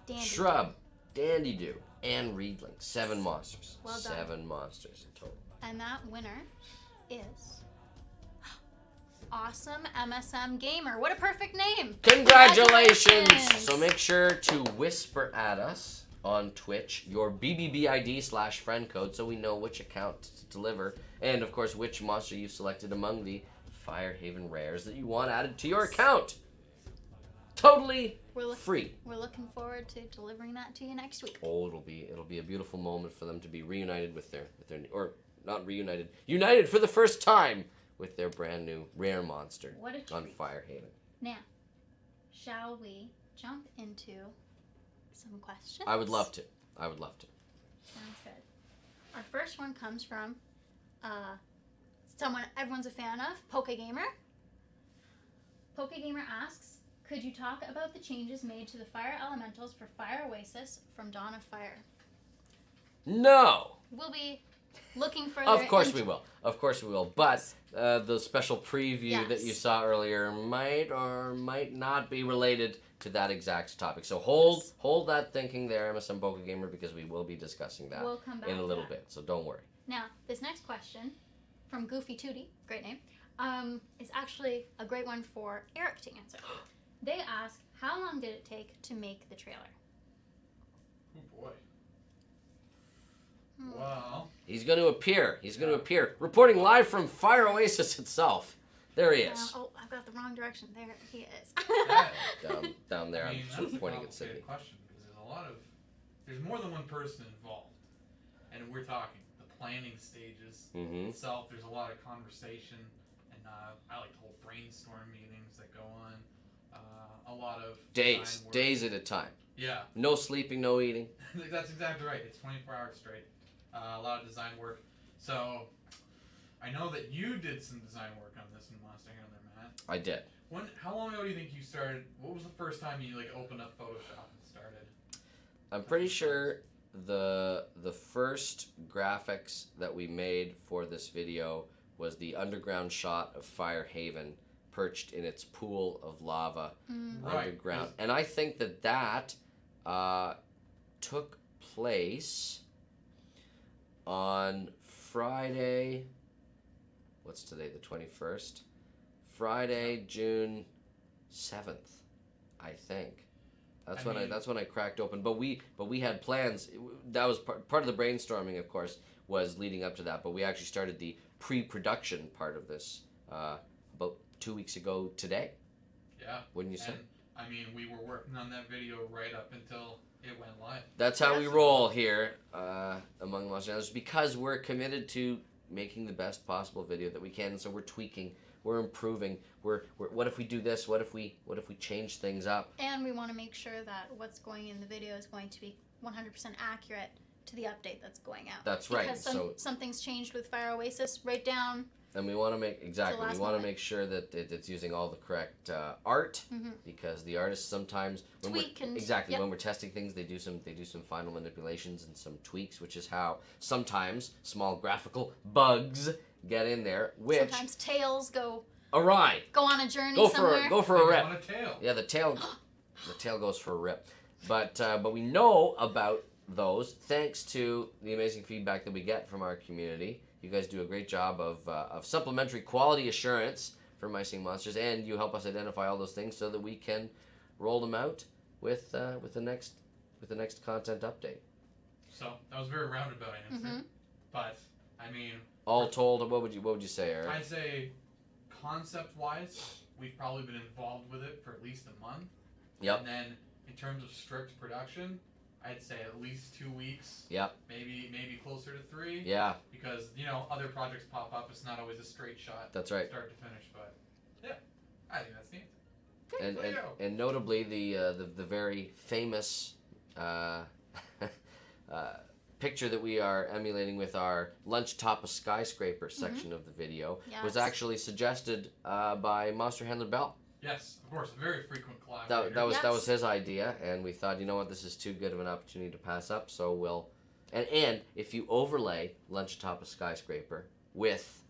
[SPEAKER 4] Dandy.
[SPEAKER 3] Shrub, Dandy-Doo, and Reedling. 7 monsters.
[SPEAKER 4] Well done.
[SPEAKER 3] 7 monsters in total.
[SPEAKER 4] And that winner is Awesome MSM Gamer. What a perfect name!
[SPEAKER 3] Congratulations! So make sure to whisper at us on Twitch your BBBID/friend code so we know which account to deliver, and of course which monster you've selected among the Firehaven rares that you want added to your account. Totally free.
[SPEAKER 4] We're looking forward to delivering that to you next week.
[SPEAKER 3] Oh, it'll be a beautiful moment for them to be reunited with their or not reunited, united for the first time with their brand new rare monster
[SPEAKER 1] What a
[SPEAKER 3] on
[SPEAKER 1] treat.
[SPEAKER 3] Firehaven.
[SPEAKER 4] Now, shall we jump into some questions?
[SPEAKER 3] I would love to.
[SPEAKER 4] Sounds good. Our first one comes from someone everyone's a fan of, PokeGamer. PokeGamer asks, could you talk about the changes made to the fire elementals for Fire Oasis from Dawn of Fire?
[SPEAKER 3] No!
[SPEAKER 4] We'll be looking further
[SPEAKER 3] Of course
[SPEAKER 4] into
[SPEAKER 3] we will. Of course we will. But the special preview that
[SPEAKER 4] Yes.
[SPEAKER 3] you saw earlier might or might not be related to that exact topic. So hold that thinking there, MSM PokeGamer, because we will be discussing that
[SPEAKER 1] We'll come back
[SPEAKER 3] in a
[SPEAKER 1] to
[SPEAKER 3] little
[SPEAKER 1] that.
[SPEAKER 3] bit. So don't worry.
[SPEAKER 4] Now, this next question from Goofy Tootie, great name, is actually a great one for Eric to answer. They ask, how long did it take to make the trailer?
[SPEAKER 5] Oh boy. Well,
[SPEAKER 3] He's going to appear. He's going to appear. Reporting live from Fire Oasis itself. There he is.
[SPEAKER 4] Oh, I've got the wrong direction. There he is.
[SPEAKER 5] yeah.
[SPEAKER 3] Down there.
[SPEAKER 5] I mean,
[SPEAKER 3] I'm
[SPEAKER 5] that's
[SPEAKER 3] sort
[SPEAKER 5] a
[SPEAKER 3] of pointing at Sydney.
[SPEAKER 5] complicated question because there's more than one person involved, and we're talking the planning stages
[SPEAKER 3] Mm-hmm.
[SPEAKER 5] itself. There's a lot of conversation, and I like to hold brainstorm meetings that go on. A lot of design work.
[SPEAKER 3] Days at a time.
[SPEAKER 5] Yeah,
[SPEAKER 3] No sleeping, no eating.
[SPEAKER 5] that's exactly right. It's 24 hours straight. A lot of design work. So I know that you did some design work on this in Monster Hunter, Matt.
[SPEAKER 3] I did.
[SPEAKER 5] How long ago do you think you started? What was the first time you opened up Photoshop and started?
[SPEAKER 3] I'm pretty sure the first graphics that we made for this video was the underground shot of Fire Haven perched in its pool of lava underground. And I think that took place on Friday. What's today? The 21st. Friday, June 7th, I think. That's when I cracked open. But we had plans. That was part of the brainstorming, of course, was leading up to that. But we actually started the pre-production part of this about 2 weeks ago today.
[SPEAKER 5] Yeah.
[SPEAKER 3] Wouldn't you say?
[SPEAKER 5] And, I mean, we were working on that video right up until it went live.
[SPEAKER 3] That's how we roll here among Los Angeles, because we're committed to making the best possible video that we can. And so we're tweaking, we're improving. We're what if we do this? What if we change things up?
[SPEAKER 4] And we want to make sure that what's going in the video is going to be 100% accurate to the update that's going out.
[SPEAKER 3] That's right.
[SPEAKER 4] Because
[SPEAKER 3] So
[SPEAKER 4] something's changed with Fire Oasis. Right down.
[SPEAKER 3] and we want to make make sure that it's using all the correct art, because the artists sometimes when when we're testing things, they do some final manipulations and some tweaks, which is how sometimes small graphical bugs get in there, which
[SPEAKER 4] Sometimes tails go
[SPEAKER 3] awry.
[SPEAKER 4] go on a journey
[SPEAKER 3] Go
[SPEAKER 4] somewhere.
[SPEAKER 3] for a rip.
[SPEAKER 5] On a tail.
[SPEAKER 3] Yeah, the tail goes for a rip. But we know about those thanks to the amazing feedback that we get from our community. You guys do a great job of supplementary quality assurance for My Singing Monsters, and you help us identify all those things so that we can roll them out with the next content update.
[SPEAKER 5] So that was a very roundabout answer. But I mean,
[SPEAKER 3] All told, what would you say, Eric?
[SPEAKER 5] I'd say concept-wise, we've probably been involved with it for at least a month.
[SPEAKER 3] Yep.
[SPEAKER 5] And then in terms of strict production, I'd say at least 2 weeks.
[SPEAKER 3] Yep.
[SPEAKER 5] Maybe closer to 3.
[SPEAKER 3] Yeah.
[SPEAKER 5] Because other projects pop up. It's not always a straight shot.
[SPEAKER 3] That's right.
[SPEAKER 5] Start to finish, but yeah, I think that's neat.
[SPEAKER 3] And notably the very famous picture that we are emulating with our lunch top a skyscraper section of the video was actually suggested by Monster Handler Bell.
[SPEAKER 5] Yes, of course, a very frequent collaborator.
[SPEAKER 3] That was his idea, and we thought, you know what, this is too good of an opportunity to pass up, so we'll and if you overlay lunch top a skyscraper with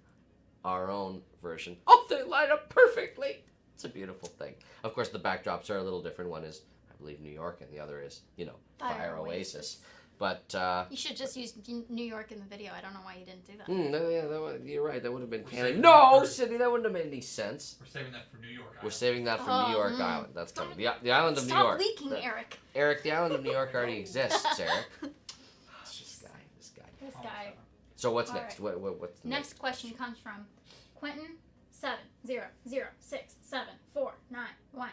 [SPEAKER 3] our own version, they line up perfectly. It's a beautiful thing. Of course, the backdrops are a little different. One is, I believe, New York, and the other is, Fire Oasis. But
[SPEAKER 4] you should just use New York in the video. I don't know why you didn't do that.
[SPEAKER 3] You're right. That would have been canon. No, Sydney, that wouldn't have made any sense.
[SPEAKER 5] We're saving that for New York Island.
[SPEAKER 3] We're saving that for New York Island. That's coming. The island of New York.
[SPEAKER 4] Stop leaking, Eric.
[SPEAKER 3] Eric, the island of New York already exists, Eric. This guy. So what's next?
[SPEAKER 4] Right.
[SPEAKER 3] What's the
[SPEAKER 4] Next question comes from Quentin 700674991.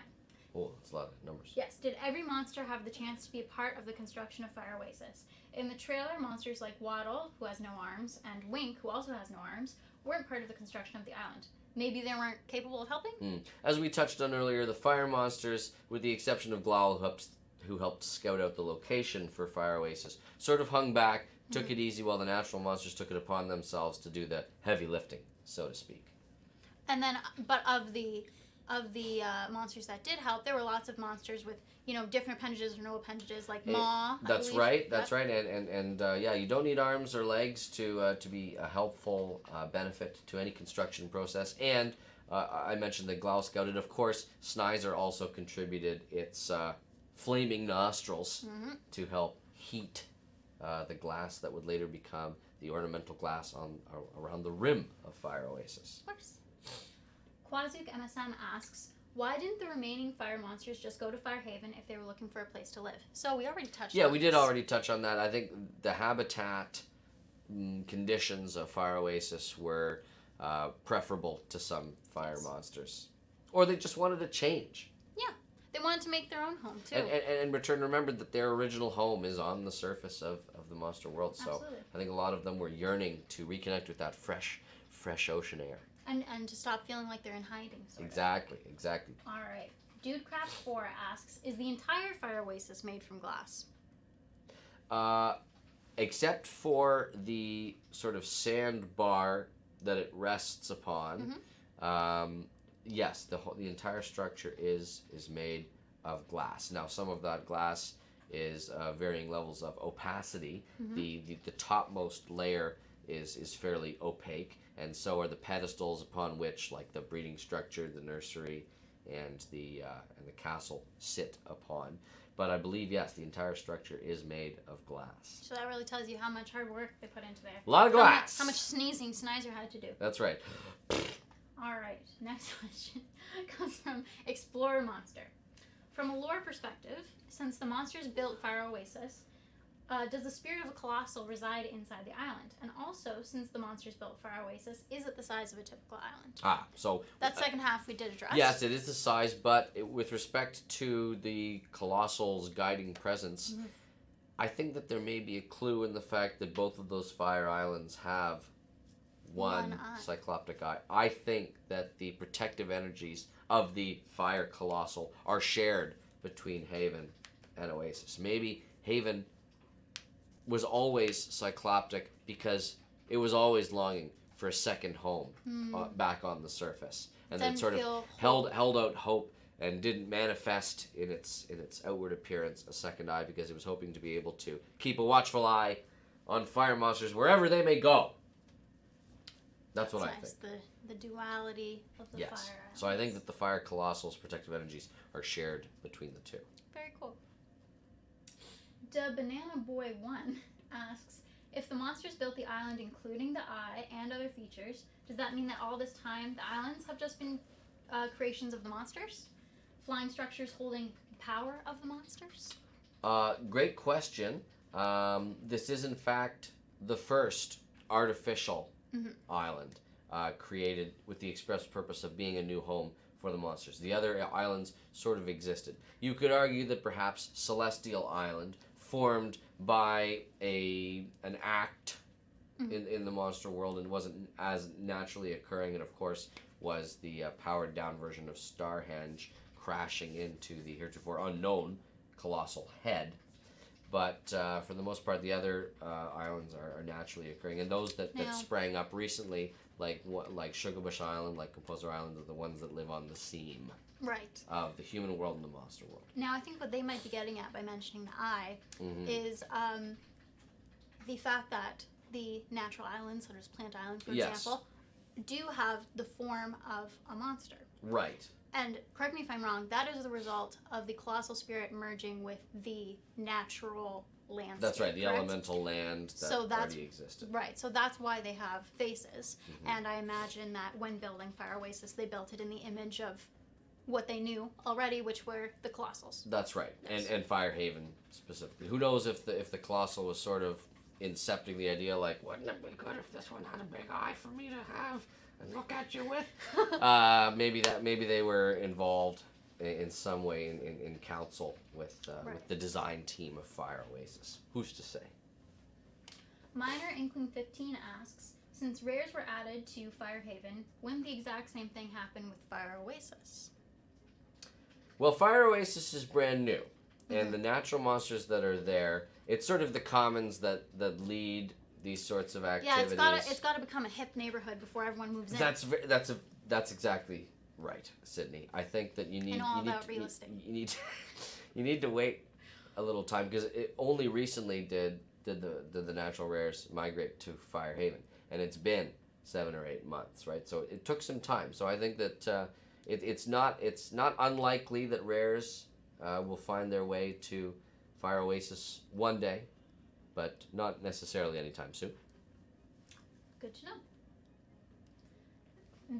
[SPEAKER 3] Oh, that's a lot of numbers.
[SPEAKER 4] Yes. Did every monster have the chance to be a part of the construction of Fire Oasis? In the trailer, monsters like Waddle, who has no arms, and Wink, who also has no arms, weren't part of the construction of the island. Maybe they weren't capable of helping?
[SPEAKER 3] As we touched on earlier, the fire monsters, with the exception of Growl, who helped scout out the location for Fire Oasis, sort of hung back, took it easy, while the natural monsters took it upon themselves to do the heavy lifting, so to speak.
[SPEAKER 4] And then, but of the monsters that did help, there were lots of monsters with different appendages or no appendages, like Maw.
[SPEAKER 3] That's right. And you don't need arms or legs to be a helpful benefit to any construction process. And I mentioned that Growl scouted. Of course, Snider also contributed its flaming nostrils to help heat the glass that would later become the ornamental glass around the rim of Fire Oasis.
[SPEAKER 4] Of course. Quazuk MSM asks, why didn't the remaining fire monsters just go to Fire Haven if they were looking for a place to live? So we already touched on
[SPEAKER 3] Yeah, we did
[SPEAKER 4] this.
[SPEAKER 3] already touch on that. I think the habitat conditions of Fire Oasis were preferable to some fire monsters. Or they just wanted a change.
[SPEAKER 4] Yeah, they wanted to make their own home, too.
[SPEAKER 3] And in return, remember that their original home is on the surface of the monster world. So
[SPEAKER 4] Absolutely.
[SPEAKER 3] I think a lot of them were yearning to reconnect with that fresh ocean air.
[SPEAKER 4] And to stop feeling like they're in hiding.
[SPEAKER 3] Exactly.
[SPEAKER 4] All right. DudeCraft4 asks, is the entire Fire Oasis made from glass?
[SPEAKER 3] Except for the sort of sandbar that it rests upon, yes, the entire structure is made of glass. Now, some of that glass is varying levels of opacity. The topmost layer is fairly opaque, and so are the pedestals upon which, like, the breeding structure, the nursery, and the castle sit upon. But I believe, yes, the entire structure is made of glass.
[SPEAKER 4] So that really tells you how much hard work they put into there.
[SPEAKER 3] A lot of glass.
[SPEAKER 4] How much sneezing Snider had to do.
[SPEAKER 3] That's right.
[SPEAKER 4] All right, next question comes from Explorer Monster. From a lore perspective, since the monsters built Fire Oasis, does the spirit of a Colossal reside inside the island? And also, since the monsters built Fire Oasis, is it the size of a typical island?
[SPEAKER 3] So
[SPEAKER 4] That second half we did address.
[SPEAKER 3] yes, it is the size, but with respect to the Colossal's guiding presence, I think that there may be a clue in the fact that both of those fire islands have one
[SPEAKER 4] eye.
[SPEAKER 3] cycloptic eye. I think that the protective energies of the Fire Colossal are shared between Haven and Oasis. Maybe Haven was always cycloptic because it was always longing for a second home back on the surface, and then sort of held out hope and didn't manifest in its outward appearance a second eye because it was hoping to be able to keep a watchful eye on fire monsters wherever they may go. That's what I think.
[SPEAKER 4] The duality of the fire islands.
[SPEAKER 3] So I think that the Fire Colossal's protective energies are shared between the two.
[SPEAKER 4] Very cool. The Banana Boy 1 asks, if the monsters built the island including the eye and other features, does that mean that all this time the islands have just been creations of the monsters? Flying structures holding power of the monsters?
[SPEAKER 3] Great question. This is in fact the first artificial island created with the express purpose of being a new home for the monsters. The other islands sort of existed. You could argue that perhaps Celestial Island, formed by an act in the monster world and wasn't as naturally occurring, and of course was the powered down version of Starhenge crashing into the heretofore unknown Colossal head. But for the most part, the other islands are naturally occurring, and those that sprang up recently, like Sugarbush Island, like Composer Island, are the ones that live on the seam of the human world and the monster world.
[SPEAKER 4] Now, I think what they might be getting at by mentioning the eye is the fact that the natural islands, such as Plant Island, for example, do have the form of a monster.
[SPEAKER 3] Right.
[SPEAKER 4] And correct me if I'm wrong, that is the result of the colossal spirit merging with the natural landscape.
[SPEAKER 3] That's right, the
[SPEAKER 4] correct?
[SPEAKER 3] elemental land that already existed.
[SPEAKER 4] Right, so that's why they have faces. And I imagine that when building Fire Oasis, they built it in the image of what they knew already, which were the Colossals.
[SPEAKER 3] That's right,
[SPEAKER 4] Yes.
[SPEAKER 3] and Firehaven specifically. Who knows if the Colossal was sort of incepting the idea, like, wouldn't it be good if this one had a big eye for me to have and look at you with? Maybe they were involved in some way in council with the design team of Fire Oasis. Who's to say?
[SPEAKER 4] Minor Inkling 15 asks, since rares were added to Firehaven, wouldn't the exact same thing happen with Fire Oasis?
[SPEAKER 3] Well, Fire Oasis is brand new, and the natural monsters that are there, it's sort of the commons that lead these sorts of activities.
[SPEAKER 4] Yeah, it's got to become a hip neighborhood before everyone moves in.
[SPEAKER 3] That's exactly right, Sydney. I think that you need you need to wait a little time, because it only recently did the natural rares migrate to Firehaven, and it's been 7 or 8 months, right? So it took some time. So I think that it's not unlikely that rares will find their way to Fire Oasis one day, but not necessarily anytime soon.
[SPEAKER 4] Good to know.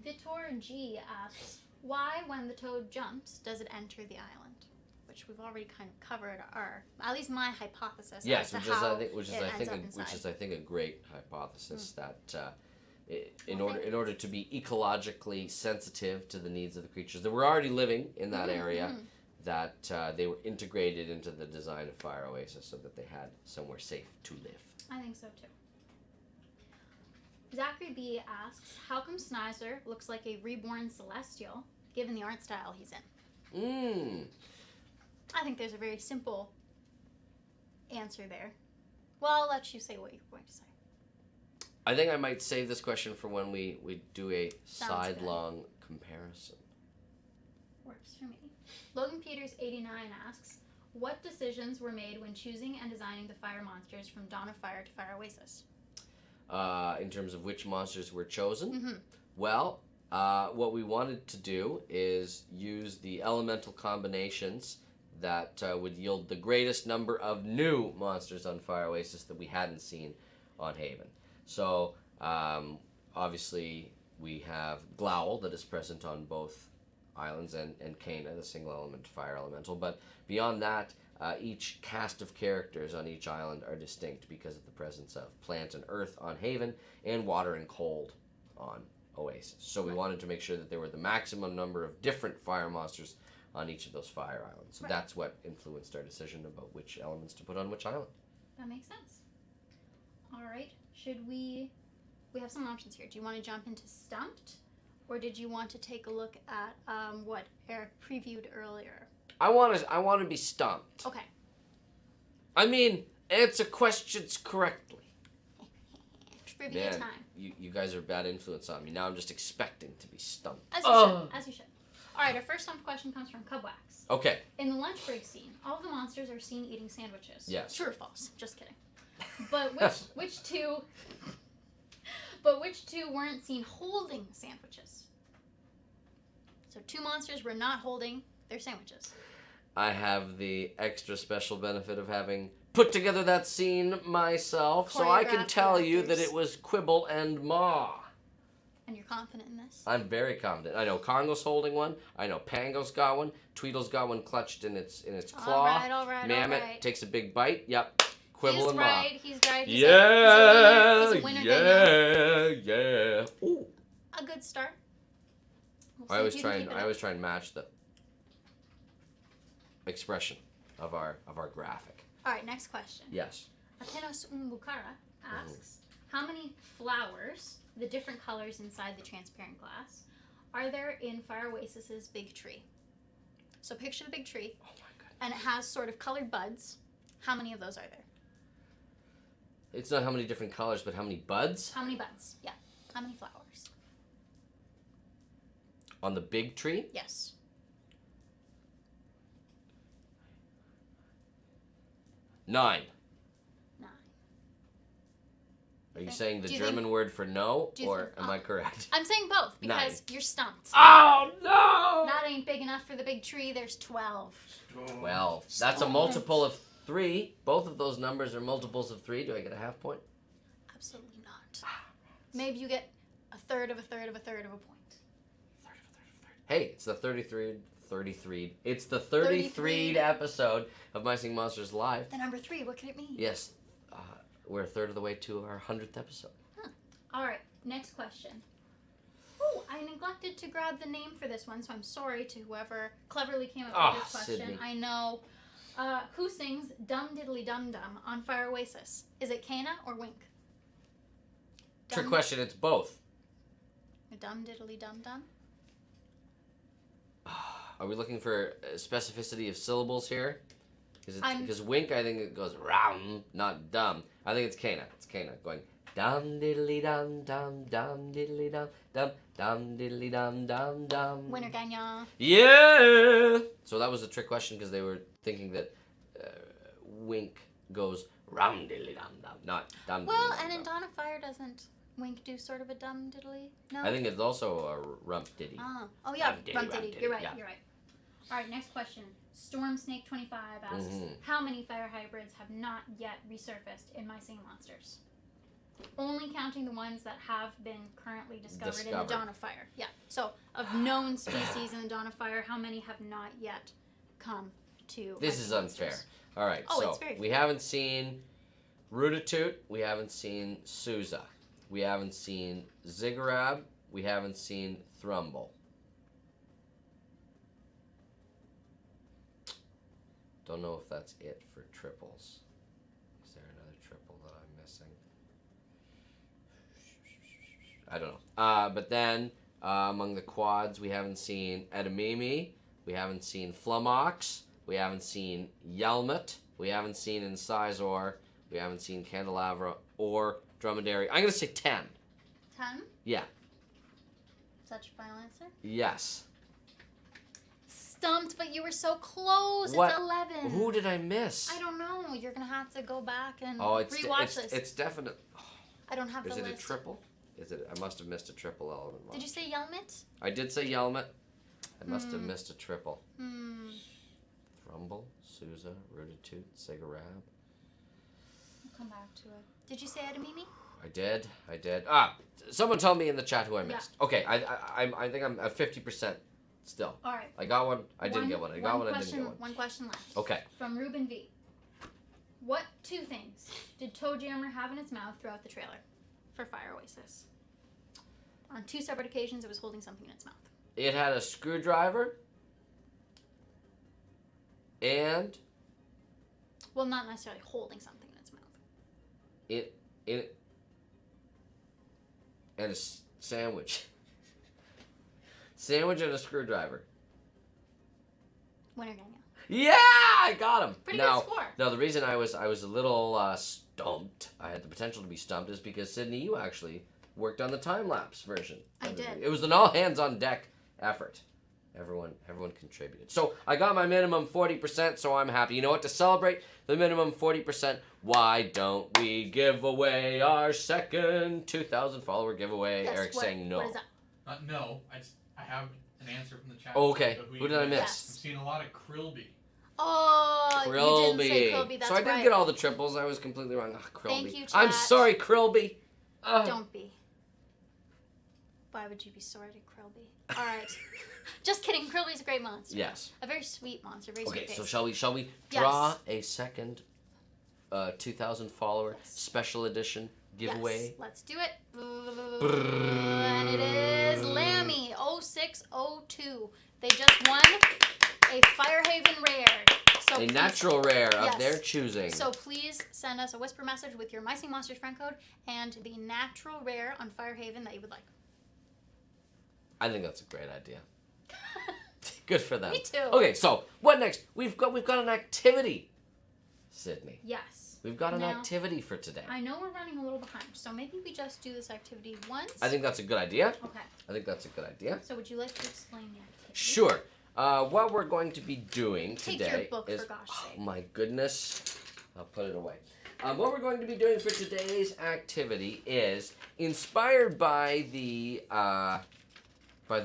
[SPEAKER 4] Vitor G asks, why, when the toad jumps, does it enter the island? Which we've already kind of covered, at least my hypothesis.
[SPEAKER 3] Yes,
[SPEAKER 4] as to how
[SPEAKER 3] which is I think a great hypothesis that in order to be ecologically sensitive to the needs of the creatures that were already living in that area, that they were integrated into the design of Fire Oasis so that they had somewhere safe to live.
[SPEAKER 4] I think so too. Zachary B asks, how come Snider looks like a reborn Celestial, given the art style he's in? I think there's a very simple answer there. Well, I'll let you say what you're going to say.
[SPEAKER 3] I think I might save this question for when we do a
[SPEAKER 4] Sounds
[SPEAKER 3] sidelong comparison.
[SPEAKER 4] Works for me. Logan Peters 89 asks, What decisions were made when choosing and designing the fire monsters from Dawn of Fire to Fire Oasis?
[SPEAKER 3] In terms of which monsters were chosen,
[SPEAKER 4] Mm-hmm.
[SPEAKER 3] well, what we wanted to do is use the elemental combinations that would yield the greatest number of new monsters on Fire Oasis that we hadn't seen on Haven. So, obviously, we have Glowl that is present on both islands, and Kana, the single element fire elemental. But beyond that, each cast of characters on each island are distinct because of the presence of plant and earth on Haven and water and cold on Oasis. So we wanted to make sure that there were the maximum number of different fire monsters on each of those fire islands. So
[SPEAKER 4] Right.
[SPEAKER 3] that's what influenced our decision about which elements to put on which island.
[SPEAKER 4] That makes sense. All right. Should we have some options here. Do you want to jump into Stumped? Or did you want to take a look at what Eric previewed earlier?
[SPEAKER 3] I want to be stumped.
[SPEAKER 4] Okay.
[SPEAKER 3] I mean, answer questions correctly.
[SPEAKER 4] Trivia
[SPEAKER 3] Man,
[SPEAKER 4] time.
[SPEAKER 3] you guys are a bad influence on me. Now I'm just expecting to be stumped.
[SPEAKER 4] As you should. As you should. All right. Our first Stumped question comes from Cubwax.
[SPEAKER 3] Okay.
[SPEAKER 4] In the lunch break scene, all of the monsters are seen eating sandwiches.
[SPEAKER 3] Yes.
[SPEAKER 4] True or false? Just kidding. But which two weren't seen holding sandwiches? So 2 monsters were not holding their sandwiches.
[SPEAKER 3] I have the extra special benefit of having put together that scene myself, so I can
[SPEAKER 4] Choreographed
[SPEAKER 3] tell you that
[SPEAKER 4] actors.
[SPEAKER 3] it was Quibble and Maw.
[SPEAKER 4] And you're confident in this?
[SPEAKER 3] I'm very confident. I know Congo's holding one. I know Pango's got one. Tweedle's got one clutched in its claw.
[SPEAKER 4] All right.
[SPEAKER 3] Mammoth takes a big bite. Yep. Quibble
[SPEAKER 4] He's
[SPEAKER 3] and Maw.
[SPEAKER 4] right. He's right. He's
[SPEAKER 3] Yeah,
[SPEAKER 4] a winner. He's a winner.
[SPEAKER 3] yeah. Ooh.
[SPEAKER 4] A good start. We'll
[SPEAKER 3] I
[SPEAKER 4] see
[SPEAKER 3] always
[SPEAKER 4] if you can
[SPEAKER 3] try
[SPEAKER 4] keep
[SPEAKER 3] and
[SPEAKER 4] it up.
[SPEAKER 3] try and match the expression of our graphic.
[SPEAKER 4] All right, next question.
[SPEAKER 3] Yes.
[SPEAKER 4] Atenos Umbukara asks, how many flowers, the different colors inside the transparent glass, are there in Fire Oasis's big tree? So picture the big tree,
[SPEAKER 3] Oh my god.
[SPEAKER 4] and it has sort of colored buds. How many of those are there?
[SPEAKER 3] It's not how many different colors, but how many buds
[SPEAKER 4] How many buds? Yeah. How many flowers?
[SPEAKER 3] on the big tree.
[SPEAKER 4] Yes.
[SPEAKER 3] 9.
[SPEAKER 4] 9.
[SPEAKER 3] Are you
[SPEAKER 4] Okay.
[SPEAKER 3] saying the
[SPEAKER 4] Do you
[SPEAKER 3] German word for no,
[SPEAKER 4] do you
[SPEAKER 3] or
[SPEAKER 4] think-
[SPEAKER 3] am I correct?
[SPEAKER 4] I'm saying both because
[SPEAKER 3] 9.
[SPEAKER 4] you're stumped.
[SPEAKER 3] Oh no!
[SPEAKER 4] That ain't big enough for the big tree. There's 12.
[SPEAKER 3] 12. That's a multiple of 3. Both of those numbers are multiples of 3. Do I get a half point?
[SPEAKER 4] Absolutely not. Maybe you get a third of a third of a third of a point.
[SPEAKER 3] Hey, it's the 33. It's the 33rd episode of My Sing Monsters Live.
[SPEAKER 4] The number 3, what could it mean?
[SPEAKER 3] Yes, we're a third of the way to our 100th episode.
[SPEAKER 4] All right, next question. Oh, I neglected to grab the name for this one, so I'm sorry to whoever cleverly came up with this question.
[SPEAKER 3] Sydney.
[SPEAKER 4] I know. Who sings Dum Diddly Dum Dum on Fire Oasis? Is it Kana or Wink?
[SPEAKER 3] Trick question, it's both.
[SPEAKER 4] Dum Diddly Dum Dum?
[SPEAKER 3] Are we looking for specificity of syllables here?
[SPEAKER 4] I'm-
[SPEAKER 3] Because wink, I think it goes round, not dumb. I think it's Kana. It's Kana going dum diddly dum dum dum diddly dum dum dum diddly dum dum dum.
[SPEAKER 4] Winner gagnant.
[SPEAKER 3] Yeah. So that was a trick question because they were thinking that wink goes round diddly dum dum, not dum.
[SPEAKER 4] Well,
[SPEAKER 3] diddly
[SPEAKER 4] and in
[SPEAKER 3] dum.
[SPEAKER 4] Dawn of Fire, doesn't Wink do sort of a dum diddly? No?
[SPEAKER 3] I think it's also a rump diddy.
[SPEAKER 4] Oh yeah,
[SPEAKER 3] Rum diddy,
[SPEAKER 4] Rum
[SPEAKER 3] rum
[SPEAKER 4] Diddy.
[SPEAKER 3] diddy,
[SPEAKER 4] You're right,
[SPEAKER 3] yeah.
[SPEAKER 4] you're right. All right, next question. Storm Snake 25 asks,
[SPEAKER 3] Mhm.
[SPEAKER 4] how many fire hybrids have not yet resurfaced in My Singing Monsters? Only counting the ones that have been currently discovered in the
[SPEAKER 3] Discovered.
[SPEAKER 4] Dawn of Fire. Yeah. So of known species in the Dawn of Fire, how many have not yet come to My
[SPEAKER 3] This is
[SPEAKER 4] Singing
[SPEAKER 3] unfair.
[SPEAKER 4] Monsters?
[SPEAKER 3] All right,
[SPEAKER 4] Oh,
[SPEAKER 3] so
[SPEAKER 4] it's very
[SPEAKER 3] we
[SPEAKER 4] fair.
[SPEAKER 3] haven't seen Rutatoot, we haven't seen Souza, we haven't seen Ziggurat, we haven't seen Thrumble. Don't know if that's it for triples. Is there another triple that I'm missing? I don't know. But then among the quads, we haven't seen Edamame, we haven't seen Flumox, we haven't seen Yelmet, we haven't seen Incisor, we haven't seen Candelabra or Dromedary. I'm gonna say 10.
[SPEAKER 4] 10?
[SPEAKER 3] Yeah.
[SPEAKER 4] Is that your final answer?
[SPEAKER 3] Yes.
[SPEAKER 4] stumped, but you were so close.
[SPEAKER 3] What?
[SPEAKER 4] It's 11.
[SPEAKER 3] Who did I miss?
[SPEAKER 4] I don't know. You're gonna have to go back and
[SPEAKER 3] it's
[SPEAKER 4] rewatch this.
[SPEAKER 3] It's definite.
[SPEAKER 4] I don't have
[SPEAKER 3] Is
[SPEAKER 4] the
[SPEAKER 3] it
[SPEAKER 4] list.
[SPEAKER 3] a triple? Is it? I must have missed a triple element.
[SPEAKER 4] Did you say Yelmet?
[SPEAKER 3] I did say Yelmet. I must have missed a triple.
[SPEAKER 4] Hmm.
[SPEAKER 3] Thrumble, Sousa, Rooted Toot, Sigarab.
[SPEAKER 4] I'll come back to it. Did you say Edamimi?
[SPEAKER 3] I did. Someone tell me in the chat who I missed. Okay, I think I'm at 50% still.
[SPEAKER 4] All right.
[SPEAKER 3] I got one. I didn't get one. I got one. I didn't get one.
[SPEAKER 4] One question left.
[SPEAKER 3] Okay.
[SPEAKER 4] From Ruben V. What 2 things did Toejammer have in its mouth throughout the trailer for Fire Oasis? On 2 separate occasions, it was holding something in its mouth.
[SPEAKER 3] It had a screwdriver. And
[SPEAKER 4] Well, not necessarily holding something in its mouth.
[SPEAKER 3] it and a sandwich. Sandwich and a screwdriver.
[SPEAKER 4] Winner Daniel.
[SPEAKER 3] Yeah, I got him.
[SPEAKER 4] Pretty
[SPEAKER 3] now,
[SPEAKER 4] good score.
[SPEAKER 3] Now the reason I was a little stumped, I had the potential to be stumped, is because Sydney, you actually worked on the time lapse version.
[SPEAKER 4] I did.
[SPEAKER 3] It was an all hands on deck effort. Everyone contributed. So I got my minimum 40%, so I'm happy. You know what? To celebrate the minimum 40%, why don't we give away our second 2,000 follower giveaway?
[SPEAKER 4] Yes,
[SPEAKER 3] Eric's
[SPEAKER 4] what-
[SPEAKER 3] saying no.
[SPEAKER 4] What is that?
[SPEAKER 5] No, I have an answer from the chat.
[SPEAKER 3] Oh, okay.
[SPEAKER 5] But
[SPEAKER 3] Who did I miss?
[SPEAKER 4] Yes.
[SPEAKER 5] I've seen a lot of Krillby.
[SPEAKER 4] Oh, you didn't say Kobe. That's
[SPEAKER 3] So I didn't
[SPEAKER 4] right.
[SPEAKER 3] get all the triples. I was completely wrong. Oh, Krillby.
[SPEAKER 4] Thank you,
[SPEAKER 3] I'm
[SPEAKER 4] chat.
[SPEAKER 3] sorry, Krillby.
[SPEAKER 4] Don't be. Why would you be sorry to Krillby? All right. Just kidding. Krillby's a great monster.
[SPEAKER 3] Yes.
[SPEAKER 4] A very sweet monster. Very
[SPEAKER 3] Okay,
[SPEAKER 4] sweet face.
[SPEAKER 3] so shall we
[SPEAKER 4] Yes.
[SPEAKER 3] draw a second 2,000 follower
[SPEAKER 4] Yes.
[SPEAKER 3] special edition giveaway?
[SPEAKER 4] Yes. Let's do it. And it is Lammy 0602. They just won a Firehaven rare. So
[SPEAKER 3] A
[SPEAKER 4] please-
[SPEAKER 3] natural rare of
[SPEAKER 4] Yes.
[SPEAKER 3] their choosing.
[SPEAKER 4] So please send us a whisper message with your My Sing Monsters friend code and the natural rare on Firehaven that you would like.
[SPEAKER 3] I think that's a great idea. Good for them.
[SPEAKER 4] Me too.
[SPEAKER 3] Okay, so what next? We've got an activity, Sydney.
[SPEAKER 4] Yes.
[SPEAKER 3] We've got an
[SPEAKER 4] Now,
[SPEAKER 3] activity for today.
[SPEAKER 4] I know we're running a little behind, so maybe we just do this activity once.
[SPEAKER 3] I think that's a good idea.
[SPEAKER 4] Okay.
[SPEAKER 3] I think that's a good idea.
[SPEAKER 4] So would you like to explain the activity?
[SPEAKER 3] Sure. What we're going to be doing
[SPEAKER 4] Take
[SPEAKER 3] today
[SPEAKER 4] your book,
[SPEAKER 3] is,
[SPEAKER 4] for gosh
[SPEAKER 3] oh
[SPEAKER 4] sake.
[SPEAKER 3] my goodness, I'll put it away. What we're going to be doing for today's activity is inspired by the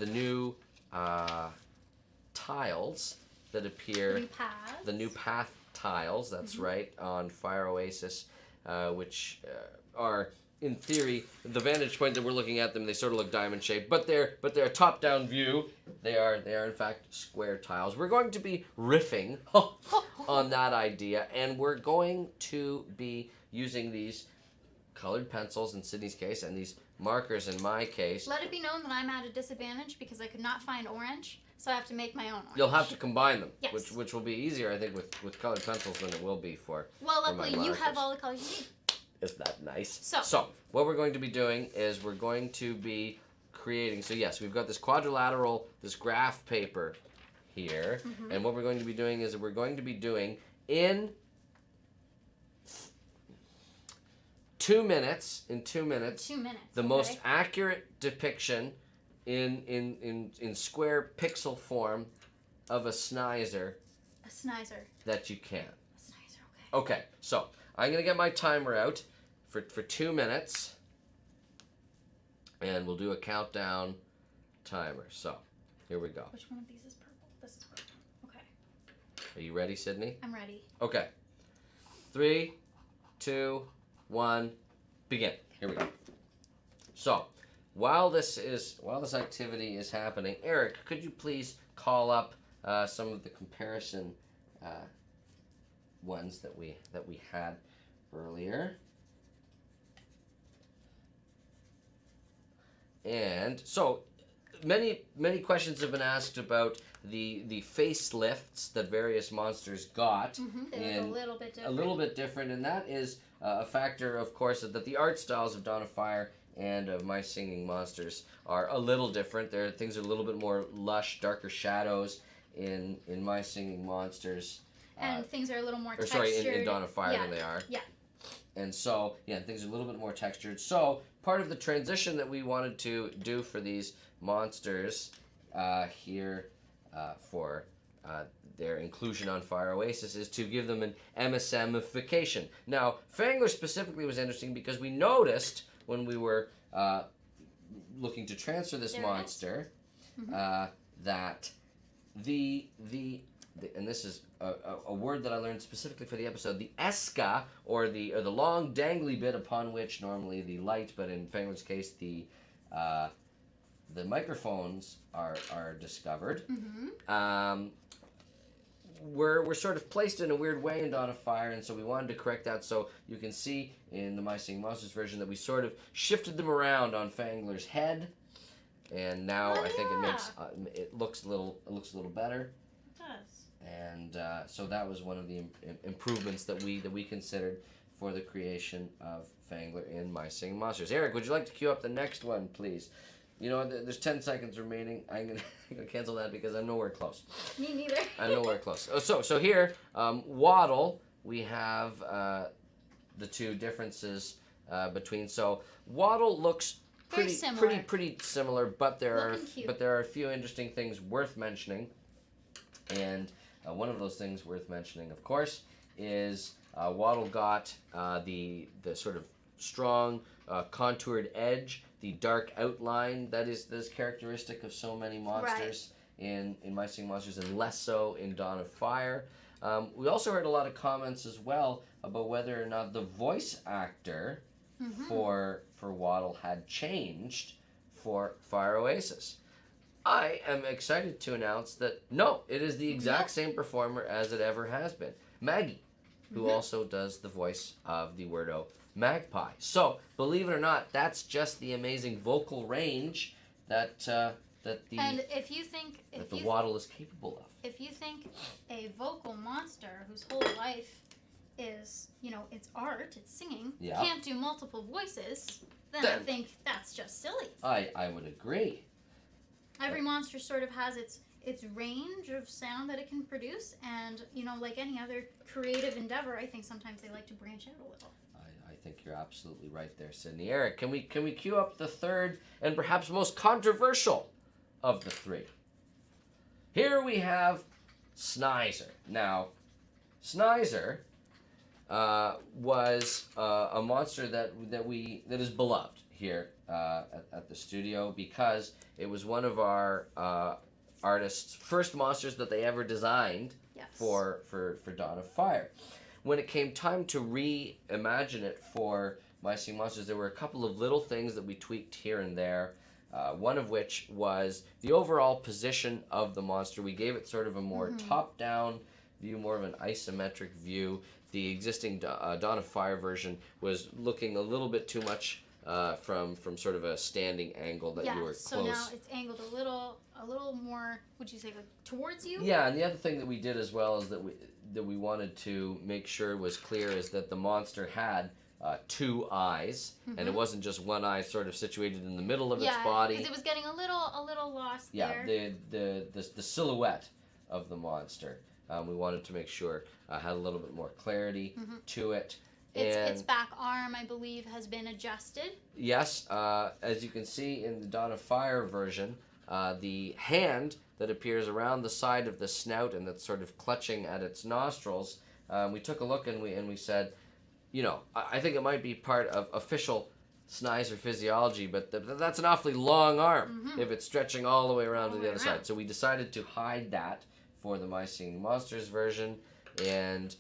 [SPEAKER 3] new tiles that appear.
[SPEAKER 4] New paths.
[SPEAKER 3] The new path tiles. That's right, on Fire Oasis, which are, in theory, the vantage point that we're looking at them, they sort of look diamond shaped, but they're a top down view. They are in fact square tiles. We're going to be riffing on that idea, and we're going to be using these colored pencils in Sydney's case and these markers in my case.
[SPEAKER 4] Let it be known that I'm at a disadvantage because I could not find orange, so I have to make my own orange.
[SPEAKER 3] You'll have to combine them,
[SPEAKER 4] Yes.
[SPEAKER 3] which will be easier, I think, with colored pencils than it will be for.
[SPEAKER 4] Well,
[SPEAKER 3] for my
[SPEAKER 4] luckily you have
[SPEAKER 3] markers.
[SPEAKER 4] all the colors you need.
[SPEAKER 3] Isn't that nice?
[SPEAKER 4] So
[SPEAKER 3] what we're going to be doing is we're going to be creating. So yes, we've got this quadrilateral, this graph paper here, and what we're going to be doing is we're going to be doing in 2 minutes. In 2 minutes.
[SPEAKER 4] 2 minutes.
[SPEAKER 3] The
[SPEAKER 4] okay.
[SPEAKER 3] most accurate depiction in square pixel form of a Snider
[SPEAKER 4] A Snider.
[SPEAKER 3] that you can.
[SPEAKER 4] A Snider, okay.
[SPEAKER 3] Okay, so I'm gonna get my timer out for 2 minutes, and we'll do a countdown timer. So here we go.
[SPEAKER 4] Which one of these is purple? This is purple. Okay.
[SPEAKER 3] Are you ready, Sydney?
[SPEAKER 4] I'm ready.
[SPEAKER 3] Okay. 3, 2, 1, begin. Here we go. So while this activity is happening, Eric, could you please call up some of the comparison ones that we had earlier? And so many questions have been asked about the facelifts that various monsters got.
[SPEAKER 4] They look a little bit different.
[SPEAKER 3] A little bit different, and that is a factor, of course, that the art styles of Dawn of Fire and of My Singing Monsters are a little different. Things are a little bit more lush, darker shadows in My Singing Monsters.
[SPEAKER 4] And things are a little more
[SPEAKER 3] Or
[SPEAKER 4] textured.
[SPEAKER 3] sorry, in Dawn of Fire
[SPEAKER 4] Yeah.
[SPEAKER 3] than they are.
[SPEAKER 4] Yeah.
[SPEAKER 3] And so, yeah, things are a little bit more textured. So, part of the transition that we wanted to do for these monsters here for their inclusion on Fire Oasis is to give them an MSMification. Now, Fangler specifically was interesting because we noticed when we were looking to transfer this
[SPEAKER 4] There it is.
[SPEAKER 3] monster that and this is a word that I learned specifically for the episode, the esca, or the long dangly bit upon which normally the light, but in Fangler's case the microphones are discovered. Were sort of placed in a weird way in Dawn of Fire, and so we wanted to correct that. So you can see in the My Singing Monsters version that we sort of shifted them around on Fangler's head, and now I think it makes it looks a little better.
[SPEAKER 4] It does.
[SPEAKER 3] And so that was one of the improvements that we considered for the creation of Fangler in My Singing Monsters. Eric, would you like to cue up the next one, please? You know, there's 10 seconds remaining. I'm gonna cancel that because I'm nowhere close.
[SPEAKER 4] Me neither.
[SPEAKER 3] I'm nowhere close. So here, Waddle, we have the two differences between. So Waddle looks
[SPEAKER 4] Very similar.
[SPEAKER 3] pretty similar, but there
[SPEAKER 4] Looking
[SPEAKER 3] are a few interesting things worth mentioning. And one of those things worth mentioning, of course, is Waddle got the sort of strong contoured edge, the dark outline that is characteristic of so many monsters in My Singing Monsters, and less so in Dawn of Fire. We also heard a lot of comments as well about whether or not the voice actor for Waddle had changed for Fire Oasis. I am excited to announce that no, it is the exact same performer as it ever has been. Maggie, who also does the voice of the Wordo Magpie. So, believe it or not, that's just the amazing vocal range that the Waddle is capable of.
[SPEAKER 4] If you think a vocal monster whose whole life is, it's art, it's singing, can't do multiple voices, then I think that's just silly.
[SPEAKER 3] I would agree.
[SPEAKER 4] Every monster sort of has its range of sound that it can produce, and like any other creative endeavor, I think sometimes they like to branch out a little.
[SPEAKER 3] I think you're absolutely right there, Sydney. Eric, can we cue up the third and perhaps most controversial of the three? Here we have Snider. Now, Snider was a monster that is beloved here at the studio because it was one of our artists' first monsters that they ever designed for Dawn of Fire. When it came time to reimagine it for My Singing Monsters, there were a couple of little things that we tweaked here and there. One of which was the overall position of the monster. We gave it sort of a more top-down view, more of an isometric view. The existing Dawn of Fire version was looking a little bit too much from sort of a standing angle that you were close.
[SPEAKER 4] So now it's angled a little more, would you say, like towards you?
[SPEAKER 3] Yeah, and the other thing that we did as well is that we wanted to make sure was clear is that the monster had two eyes, and it wasn't just one eye sort of situated in the middle of its body.
[SPEAKER 4] Because it was getting a little lost there.
[SPEAKER 3] Yeah, the silhouette of the monster. We wanted to make sure had a little bit more clarity to it.
[SPEAKER 4] Its back arm, I believe, has been adjusted.
[SPEAKER 3] Yes, as you can see in the Dawn of Fire version, the hand that appears around the side of the snout and that's sort of clutching at its nostrils, we took a look and we said, I think it might be part of official Snider physiology, but that's an awfully long arm if it's stretching all the way around to the other side. So we decided to hide that for the My Singing Monsters version, and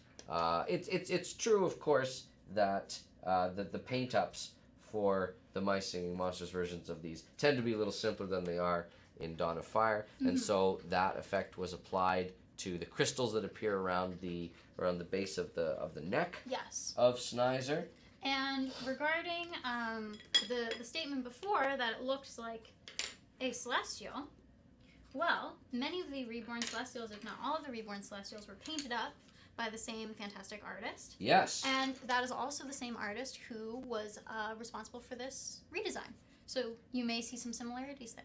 [SPEAKER 3] it's true, of course, that the paint-ups for the My Singing Monsters versions of these tend to be a little simpler than they are in Dawn of Fire, and so that effect was applied to the crystals that appear around the base of the neck of Snider.
[SPEAKER 4] And regarding the statement before that it looks like a celestial, well, many of the reborn celestials, if not all of the reborn celestials, were painted up by the same fantastic artist.
[SPEAKER 3] Yes.
[SPEAKER 4] And that is also the same artist who was responsible for this redesign. So you may see some similarities there.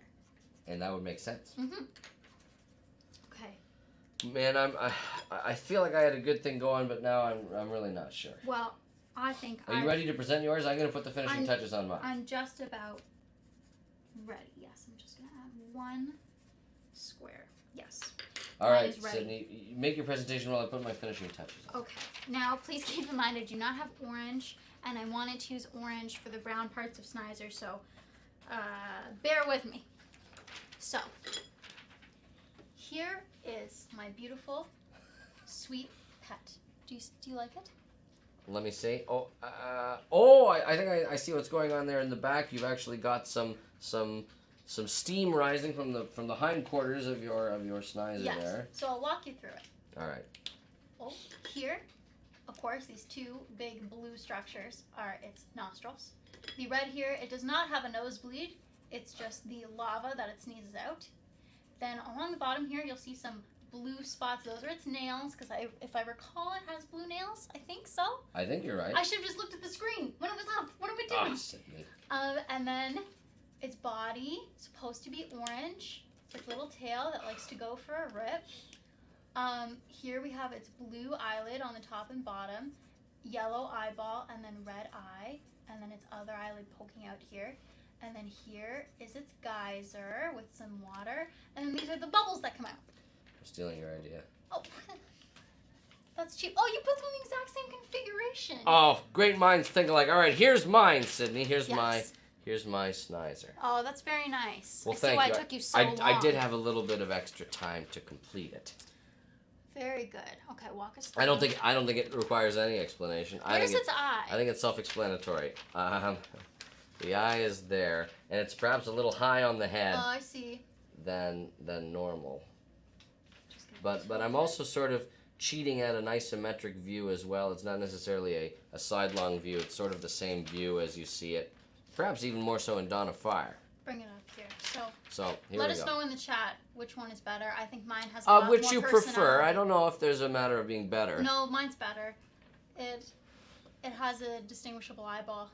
[SPEAKER 3] And that would make sense.
[SPEAKER 4] Okay.
[SPEAKER 3] Man, I feel like I had a good thing going, but now I'm really not sure.
[SPEAKER 4] Well, I think
[SPEAKER 3] Are you ready to present yours? I'm going to put the finishing touches on mine.
[SPEAKER 4] I'm just about ready. Yes, I'm just going to add one square. Yes.
[SPEAKER 3] All
[SPEAKER 4] Mine
[SPEAKER 3] right,
[SPEAKER 4] is ready.
[SPEAKER 3] Sydney, you make your presentation while I put my finishing touches on.
[SPEAKER 4] Okay. Now, please keep in mind I do not have orange, and I wanted to use orange for the brown parts of Snider, so bear with me. So, here is my beautiful, sweet pet. Do you like it?
[SPEAKER 3] Let me see. I think I see what's going on there in the back. You've actually got some steam rising from the hindquarters of your Snider
[SPEAKER 4] Yes.
[SPEAKER 3] there.
[SPEAKER 4] So I'll walk you through it.
[SPEAKER 3] All right.
[SPEAKER 4] Oh, here, of course, these two big blue structures are its nostrils. The red here, it does not have a nosebleed. It's just the lava that it sneezes out. Then along the bottom here, you'll see some blue spots. Those are its nails, because if I recall, it has blue nails. I think so.
[SPEAKER 3] I think you're right.
[SPEAKER 4] I should have just looked at the screen when it was up. What am I doing?
[SPEAKER 3] Ah, Sydney.
[SPEAKER 4] And then its body, supposed to be orange, with little tail that likes to go for a rip. Here we have its blue eyelid on the top and bottom, yellow eyeball, and then red eye, and then its other eyelid poking out here. And then here is its geyser with some water, and then these are the bubbles that come out.
[SPEAKER 3] I'm stealing your idea.
[SPEAKER 4] Oh, that's cheap. Oh, you put them in the exact same configuration.
[SPEAKER 3] Oh, great minds think alike. All right, here's mine, Sydney. Here's
[SPEAKER 4] Yes.
[SPEAKER 3] my Snider.
[SPEAKER 4] Oh, that's very nice.
[SPEAKER 3] Well,
[SPEAKER 4] I see
[SPEAKER 3] thank
[SPEAKER 4] why
[SPEAKER 3] you.
[SPEAKER 4] it took you so
[SPEAKER 3] I
[SPEAKER 4] long.
[SPEAKER 3] did have a little bit of extra time to complete it.
[SPEAKER 4] Very good. Okay, walk us through.
[SPEAKER 3] I don't think it requires any explanation.
[SPEAKER 4] Where's its eye?
[SPEAKER 3] I think it's self-explanatory. The eye is there, and it's perhaps a little high on the head
[SPEAKER 4] Oh, I see.
[SPEAKER 3] than normal.
[SPEAKER 4] Just gonna
[SPEAKER 3] But I'm also sort of cheating at an isometric view as well. It's not necessarily a sidelong view. It's sort of the same view as you see it. Perhaps even more so in Dawn of Fire.
[SPEAKER 4] bring it up here.
[SPEAKER 3] So here
[SPEAKER 4] Let
[SPEAKER 3] we
[SPEAKER 4] us
[SPEAKER 3] go.
[SPEAKER 4] know in the chat which one is better. I think mine has a lot
[SPEAKER 3] Which
[SPEAKER 4] more
[SPEAKER 3] you prefer?
[SPEAKER 4] personality.
[SPEAKER 3] I don't know if there's a matter of being better.
[SPEAKER 4] No, mine's better. It has a distinguishable eyeball.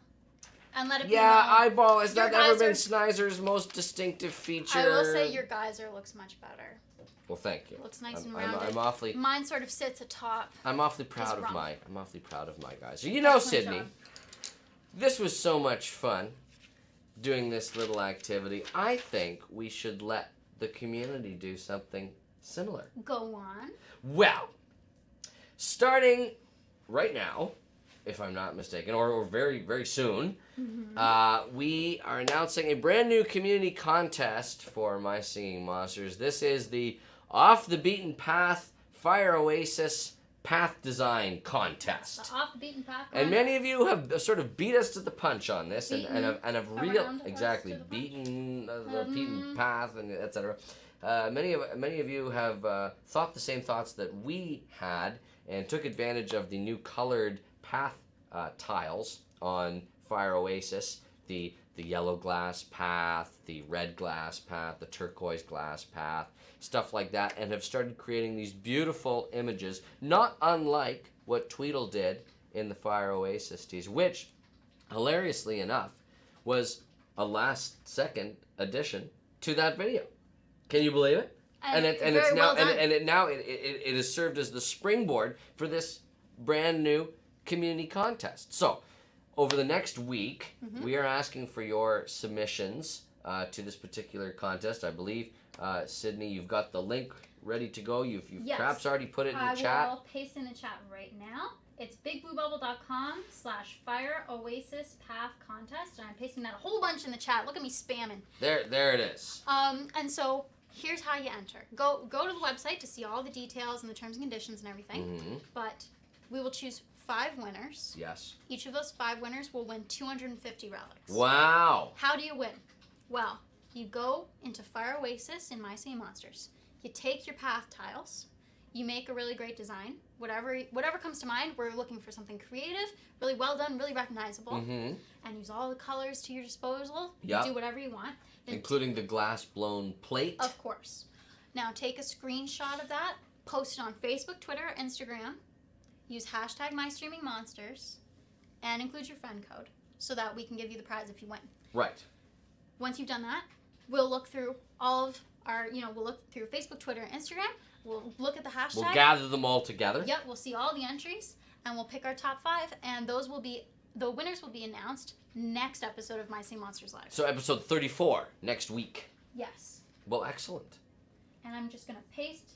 [SPEAKER 4] And let it be
[SPEAKER 3] Yeah,
[SPEAKER 4] known,
[SPEAKER 3] eyeball. Has
[SPEAKER 4] Your
[SPEAKER 3] that ever been
[SPEAKER 4] geyser-
[SPEAKER 3] Snider's most distinctive feature?
[SPEAKER 4] I will say your geyser looks much better.
[SPEAKER 3] Well, thank you.
[SPEAKER 4] It looks nice and
[SPEAKER 3] I'm
[SPEAKER 4] rounded.
[SPEAKER 3] awfully.
[SPEAKER 4] Mine sort of sits atop.
[SPEAKER 3] I'm awfully proud of
[SPEAKER 4] wrong.
[SPEAKER 3] my guys. You know,
[SPEAKER 4] Excellent
[SPEAKER 3] Sydney,
[SPEAKER 4] job.
[SPEAKER 3] this was so much fun doing this little activity. I think we should let the community do something similar.
[SPEAKER 4] Go on.
[SPEAKER 3] Well, starting right now, if I'm not mistaken, or very, very soon, we are announcing a brand new community contest for My Singing Monsters. This is the Off the Beaten Path Fire Oasis Path Design Contest.
[SPEAKER 4] The off the beaten path.
[SPEAKER 3] And
[SPEAKER 4] one.
[SPEAKER 3] many of you have sort of beat us to the punch on this, and have real
[SPEAKER 4] around us
[SPEAKER 3] exactly
[SPEAKER 4] to the punch.
[SPEAKER 3] beaten the beaten path and etc. Many of you have thought the same thoughts that we had, and took advantage of the new colored path tiles on Fire Oasis. The yellow glass path, the red glass path, the turquoise glass path, stuff like that, and have started creating these beautiful images, not unlike what Tweedle did in the Fire Oasis tease, which, hilariously enough, was a last-second addition to that video. Can you believe it? And it's
[SPEAKER 4] very
[SPEAKER 3] now
[SPEAKER 4] well done.
[SPEAKER 3] it has served as the springboard for this brand new community contest. So, over the next week, we are asking for your submissions to this particular contest. I believe, Sydney, you've got the link ready to go. You've
[SPEAKER 4] Yes.
[SPEAKER 3] perhaps already put it in the
[SPEAKER 4] I
[SPEAKER 3] chat.
[SPEAKER 4] will paste in the chat right now. It's bigbluebubble.com/Fire Oasis Path Contest, and I'm pasting that a whole bunch in the chat. Look at me spamming.
[SPEAKER 3] There it is.
[SPEAKER 4] And so here's how you enter. Go to the website to see all the details and the terms and conditions and everything.
[SPEAKER 3] Mm-hmm.
[SPEAKER 4] But we will choose 5 winners.
[SPEAKER 3] Yes.
[SPEAKER 4] Each of those 5 winners will win 250 relics.
[SPEAKER 3] Wow.
[SPEAKER 4] How do you win? Well, you go into Fire Oasis in My Singing Monsters. You take your path tiles. You make a really great design. Whatever comes to mind, we're looking for something creative, really well done, really recognizable.
[SPEAKER 3] Mm-hmm.
[SPEAKER 4] And use all the colors to your disposal.
[SPEAKER 3] Yeah.
[SPEAKER 4] Do whatever you want. Then
[SPEAKER 3] Including the glass blown plate.
[SPEAKER 4] of course. Now take a screenshot of that, post it on Facebook, Twitter, or Instagram. Use hashtag MyStreamingMonsters, and include your friend code so that we can give you the prize if you win.
[SPEAKER 3] Right.
[SPEAKER 4] Once you've done that, we'll look through all of our, we'll look through Facebook, Twitter, and Instagram. We'll look at the hashtag.
[SPEAKER 3] We'll gather them all together.
[SPEAKER 4] Yep, we'll see all the entries, and we'll pick our top 5, and the winners will be announced next episode of My Singing Monsters Live.
[SPEAKER 3] So episode 34 next week.
[SPEAKER 4] Yes.
[SPEAKER 3] Well, excellent.
[SPEAKER 4] And I'm just going to paste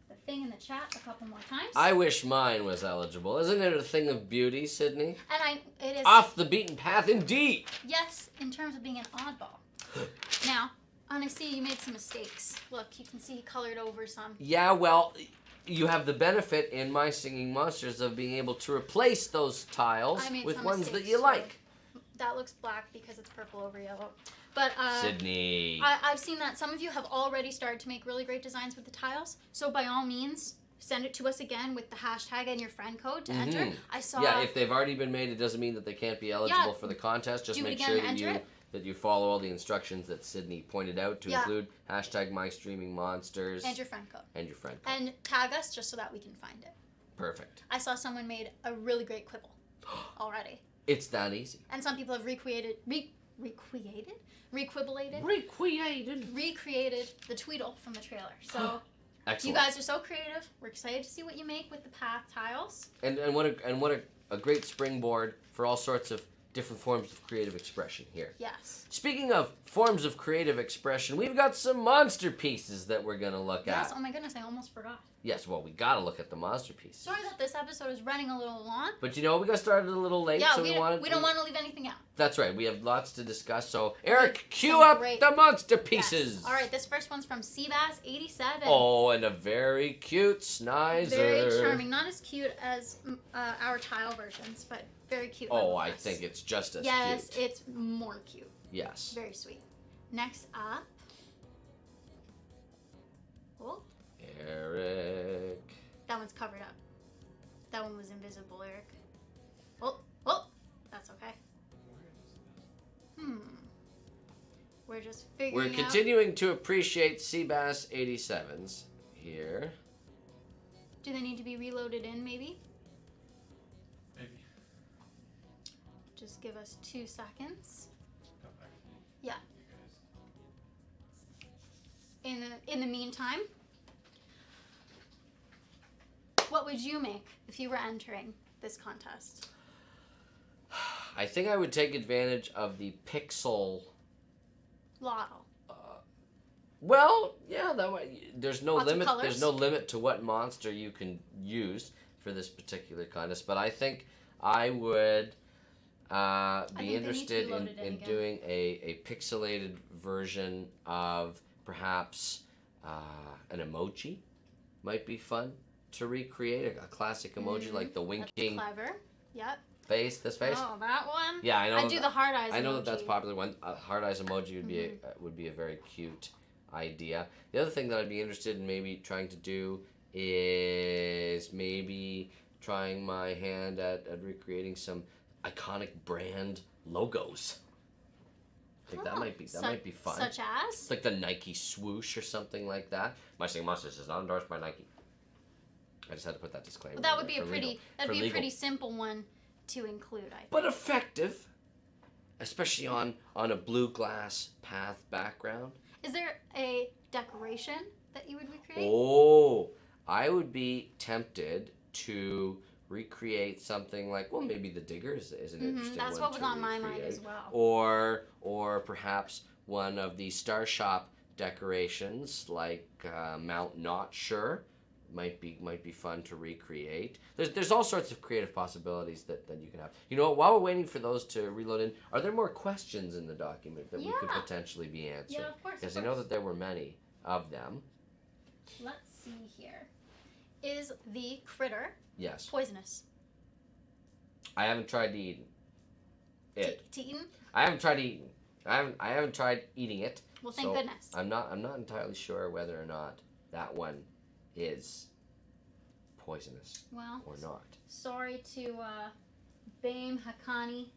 [SPEAKER 4] the thing in the chat a couple more times.
[SPEAKER 3] I wish mine was eligible. Isn't it a thing of beauty, Sydney?
[SPEAKER 4] And it is...
[SPEAKER 3] Off the beaten path, indeed.
[SPEAKER 4] Yes, in terms of being an oddball. Now, and I see you made some mistakes. Look, you can see he colored over some.
[SPEAKER 3] Yeah, well, you have the benefit in My Singing Monsters of being able to replace those tiles
[SPEAKER 4] I made
[SPEAKER 3] with
[SPEAKER 4] some
[SPEAKER 3] ones
[SPEAKER 4] mistakes,
[SPEAKER 3] that you
[SPEAKER 4] too.
[SPEAKER 3] like.
[SPEAKER 4] That looks black because it's purple over yellow. But
[SPEAKER 3] Sydney.
[SPEAKER 4] I've seen that some of you have already started to make really great designs with the tiles. So by all means, send it to us again with the hashtag and your friend code to enter. I saw.
[SPEAKER 3] Yeah, if they've already been made, it doesn't mean that they can't be eligible for the contest. Just
[SPEAKER 4] do it
[SPEAKER 3] make
[SPEAKER 4] again,
[SPEAKER 3] sure that
[SPEAKER 4] enter
[SPEAKER 3] you
[SPEAKER 4] it.
[SPEAKER 3] that you follow all the instructions that Sydney pointed out to include hashtag My Streaming Monsters
[SPEAKER 4] And your friend code.
[SPEAKER 3] and your friend code.
[SPEAKER 4] And tag us just so that we can find it.
[SPEAKER 3] Perfect.
[SPEAKER 4] I saw someone made a really great quibble already.
[SPEAKER 3] It's that easy.
[SPEAKER 4] And some people have recreated the Tweedle from the trailer. So
[SPEAKER 3] Excellent.
[SPEAKER 4] you guys are so creative. We're excited to see what you make with the path tiles.
[SPEAKER 3] And what a great springboard for all sorts of different forms of creative expression here.
[SPEAKER 4] Yes.
[SPEAKER 3] Speaking of forms of creative expression, we've got some monster pieces that we're gonna look
[SPEAKER 4] Yes.
[SPEAKER 3] at.
[SPEAKER 4] Oh my goodness, I almost forgot.
[SPEAKER 3] Yes, well, we gotta look at the monster pieces.
[SPEAKER 4] Sorry that this episode is running a little long.
[SPEAKER 3] But you know, we got started a little late,
[SPEAKER 4] Yeah,
[SPEAKER 3] so
[SPEAKER 4] we don't want to leave anything out.
[SPEAKER 3] That's right. We have lots to discuss. So, Eric, cue
[SPEAKER 4] Some
[SPEAKER 3] up
[SPEAKER 4] great-
[SPEAKER 3] the monster pieces.
[SPEAKER 4] Yes. All right, this first one's from Seabass87.
[SPEAKER 3] Oh, and a very cute Snider.
[SPEAKER 4] Very charming. Not as cute as our tile versions, but very cute.
[SPEAKER 3] Oh, I
[SPEAKER 4] nonetheless.
[SPEAKER 3] think it's just as
[SPEAKER 4] Yes,
[SPEAKER 3] cute.
[SPEAKER 4] it's more cute.
[SPEAKER 3] Yes.
[SPEAKER 4] Very sweet. Next up. Oh,
[SPEAKER 3] Eric.
[SPEAKER 4] that one's covered up. That one was invisible, Eric. Oh, that's okay. We're just figuring
[SPEAKER 3] We're
[SPEAKER 4] out.
[SPEAKER 3] continuing to appreciate Seabass 87s here.
[SPEAKER 4] Do they need to be reloaded in, maybe?
[SPEAKER 5] Maybe.
[SPEAKER 4] Just give us 2 seconds.
[SPEAKER 5] Come back.
[SPEAKER 4] Yeah.
[SPEAKER 5] You guys.
[SPEAKER 4] In the meantime, what would you make if you were entering this contest?
[SPEAKER 3] I think I would take advantage of the pixel.
[SPEAKER 4] Lotto.
[SPEAKER 3] Well, yeah, that way there's no
[SPEAKER 4] Lots of
[SPEAKER 3] limit.
[SPEAKER 4] colours.
[SPEAKER 3] There's no limit to what monster you can use for this particular contest. But I think I would
[SPEAKER 4] think they
[SPEAKER 3] be
[SPEAKER 4] need to
[SPEAKER 3] interested
[SPEAKER 4] be loaded in
[SPEAKER 3] in
[SPEAKER 4] again.
[SPEAKER 3] doing a pixelated version of perhaps an emoji. Might be fun to recreate a classic emoji like the
[SPEAKER 4] That's
[SPEAKER 3] winking
[SPEAKER 4] clever. Yep.
[SPEAKER 3] face. This face.
[SPEAKER 4] Oh, that one.
[SPEAKER 3] Yeah, I know.
[SPEAKER 4] I do the hard eyes.
[SPEAKER 3] I know that that's
[SPEAKER 4] emoji.
[SPEAKER 3] popular one. Hard eyes emoji would be a very cute idea. The other thing that I'd be interested in maybe trying to do is maybe trying my hand at recreating some iconic brand logos. I think that might be fun.
[SPEAKER 4] Such as?
[SPEAKER 3] It's like the Nike swoosh or something like that. My Singing Monsters is not endorsed by Nike. I just had to put that disclaimer.
[SPEAKER 4] Well, that
[SPEAKER 3] in
[SPEAKER 4] would
[SPEAKER 3] there
[SPEAKER 4] be a
[SPEAKER 3] for
[SPEAKER 4] pretty.
[SPEAKER 3] legal-
[SPEAKER 4] That'd
[SPEAKER 3] for
[SPEAKER 4] be a
[SPEAKER 3] legal.
[SPEAKER 4] pretty simple one to include, I think.
[SPEAKER 3] But effective, especially on a blue glass path background.
[SPEAKER 4] Is there a decoration that you would recreate?
[SPEAKER 3] Oh, I would be tempted to recreate something like, well, maybe the Digger is an interesting
[SPEAKER 4] That's
[SPEAKER 3] one
[SPEAKER 4] what was
[SPEAKER 3] to
[SPEAKER 4] on my mind
[SPEAKER 3] recreate.
[SPEAKER 4] as well.
[SPEAKER 3] Or perhaps one of the Star Shop decorations like Mount Not Sure might be fun to recreate. There's all sorts of creative possibilities that you can have. You know what, while we're waiting for those to reload in, are there more questions in the document that we could
[SPEAKER 4] Yeah.
[SPEAKER 3] potentially be answering?
[SPEAKER 4] Yeah, of course.
[SPEAKER 3] Because I know that there were many of them.
[SPEAKER 4] Let's see here. Is the critter
[SPEAKER 3] Yes.
[SPEAKER 4] poisonous?
[SPEAKER 3] I haven't tried to eat it.
[SPEAKER 4] To eaten?
[SPEAKER 3] I haven't tried eating. I haven't tried eating it.
[SPEAKER 4] Well, thank
[SPEAKER 3] so
[SPEAKER 4] goodness.
[SPEAKER 3] I'm not entirely sure whether or not that one is poisonous
[SPEAKER 4] Well,
[SPEAKER 3] or not.
[SPEAKER 4] sorry to Bame Hakani.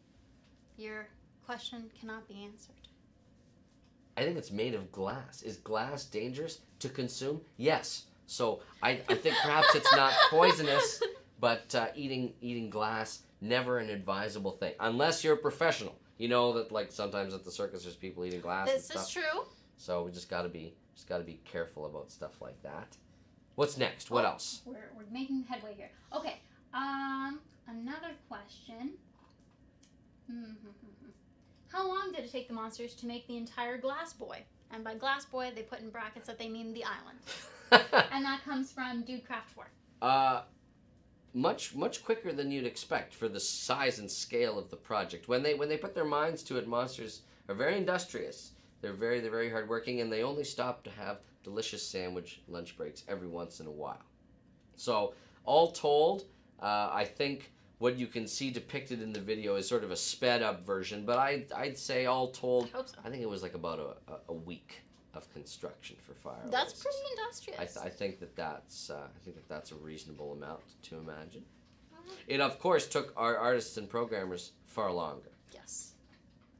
[SPEAKER 4] Your question cannot be answered.
[SPEAKER 3] I think it's made of glass. Is glass dangerous to consume? Yes. So I think perhaps it's not poisonous, but eating glass, never an advisable thing unless you're a professional. You know that like sometimes at the circus there's people eating glass.
[SPEAKER 4] This
[SPEAKER 3] and
[SPEAKER 4] is
[SPEAKER 3] stuff.
[SPEAKER 4] true.
[SPEAKER 3] So we just gotta be careful about stuff like that. What's next? What else?
[SPEAKER 4] We're making headway here. Okay. Another question. How long did it take the monsters to make the entire glass boy? And by glass boy, they put in brackets that they mean the island. And that comes from Dude Craft 4.
[SPEAKER 3] Much quicker than you'd expect for the size and scale of the project. When they put their minds to it, monsters are very industrious. They're very hardworking, and they only stop to have delicious sandwich lunch breaks every once in a while. So, all told, I think what you can see depicted in the video is sort of a sped up version, but I'd say all told,
[SPEAKER 4] I hope so.
[SPEAKER 3] I think it was like about a week of construction for Fire
[SPEAKER 4] That's
[SPEAKER 3] Oasis.
[SPEAKER 4] pretty industrious.
[SPEAKER 3] I think that's a reasonable amount to imagine. It of course took our artists and programmers far longer,
[SPEAKER 4] Yes.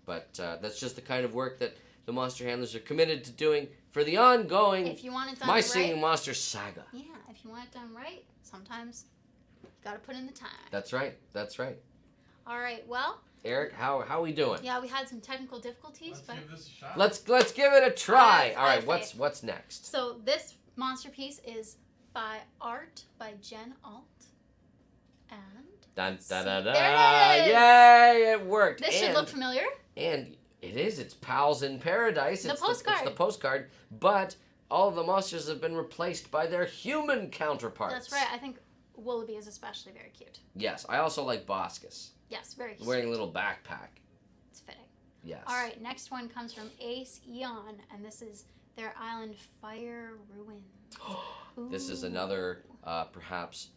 [SPEAKER 3] but that's just the kind of work that the Monster Handlers are committed to doing for the ongoing
[SPEAKER 4] If you want it done
[SPEAKER 3] My
[SPEAKER 4] right,
[SPEAKER 3] Singing Monster saga.
[SPEAKER 4] yeah, if you want it done right, sometimes you gotta put in the time.
[SPEAKER 3] That's right.
[SPEAKER 4] All right, well,
[SPEAKER 3] Eric, how we doing?
[SPEAKER 4] yeah, we had some technical difficulties,
[SPEAKER 5] Let's
[SPEAKER 4] but
[SPEAKER 5] give this a shot.
[SPEAKER 3] Let's give it a try.
[SPEAKER 4] I
[SPEAKER 3] All
[SPEAKER 4] have
[SPEAKER 3] right,
[SPEAKER 4] faith.
[SPEAKER 3] what's next?
[SPEAKER 4] so this Monsterpiece is by art by Jen Alt, and
[SPEAKER 3] Dun,
[SPEAKER 4] See,
[SPEAKER 3] da, da, da.
[SPEAKER 4] there it is.
[SPEAKER 3] Yay, it worked.
[SPEAKER 4] this should look familiar.
[SPEAKER 3] And it is. It's Pals in Paradise.
[SPEAKER 4] The
[SPEAKER 3] It's
[SPEAKER 4] postcard.
[SPEAKER 3] It's the postcard. But all of the monsters have been replaced by their human counterparts.
[SPEAKER 4] That's right. I think Willoughby is especially very cute.
[SPEAKER 3] Yes. I also like Boscus.
[SPEAKER 4] Yes, very cute.
[SPEAKER 3] Wearing a little backpack.
[SPEAKER 4] It's fitting.
[SPEAKER 3] Yes.
[SPEAKER 4] All right, next one comes from Ace Eon, and this is their island Fire Ruins.
[SPEAKER 3] This is another, perhaps,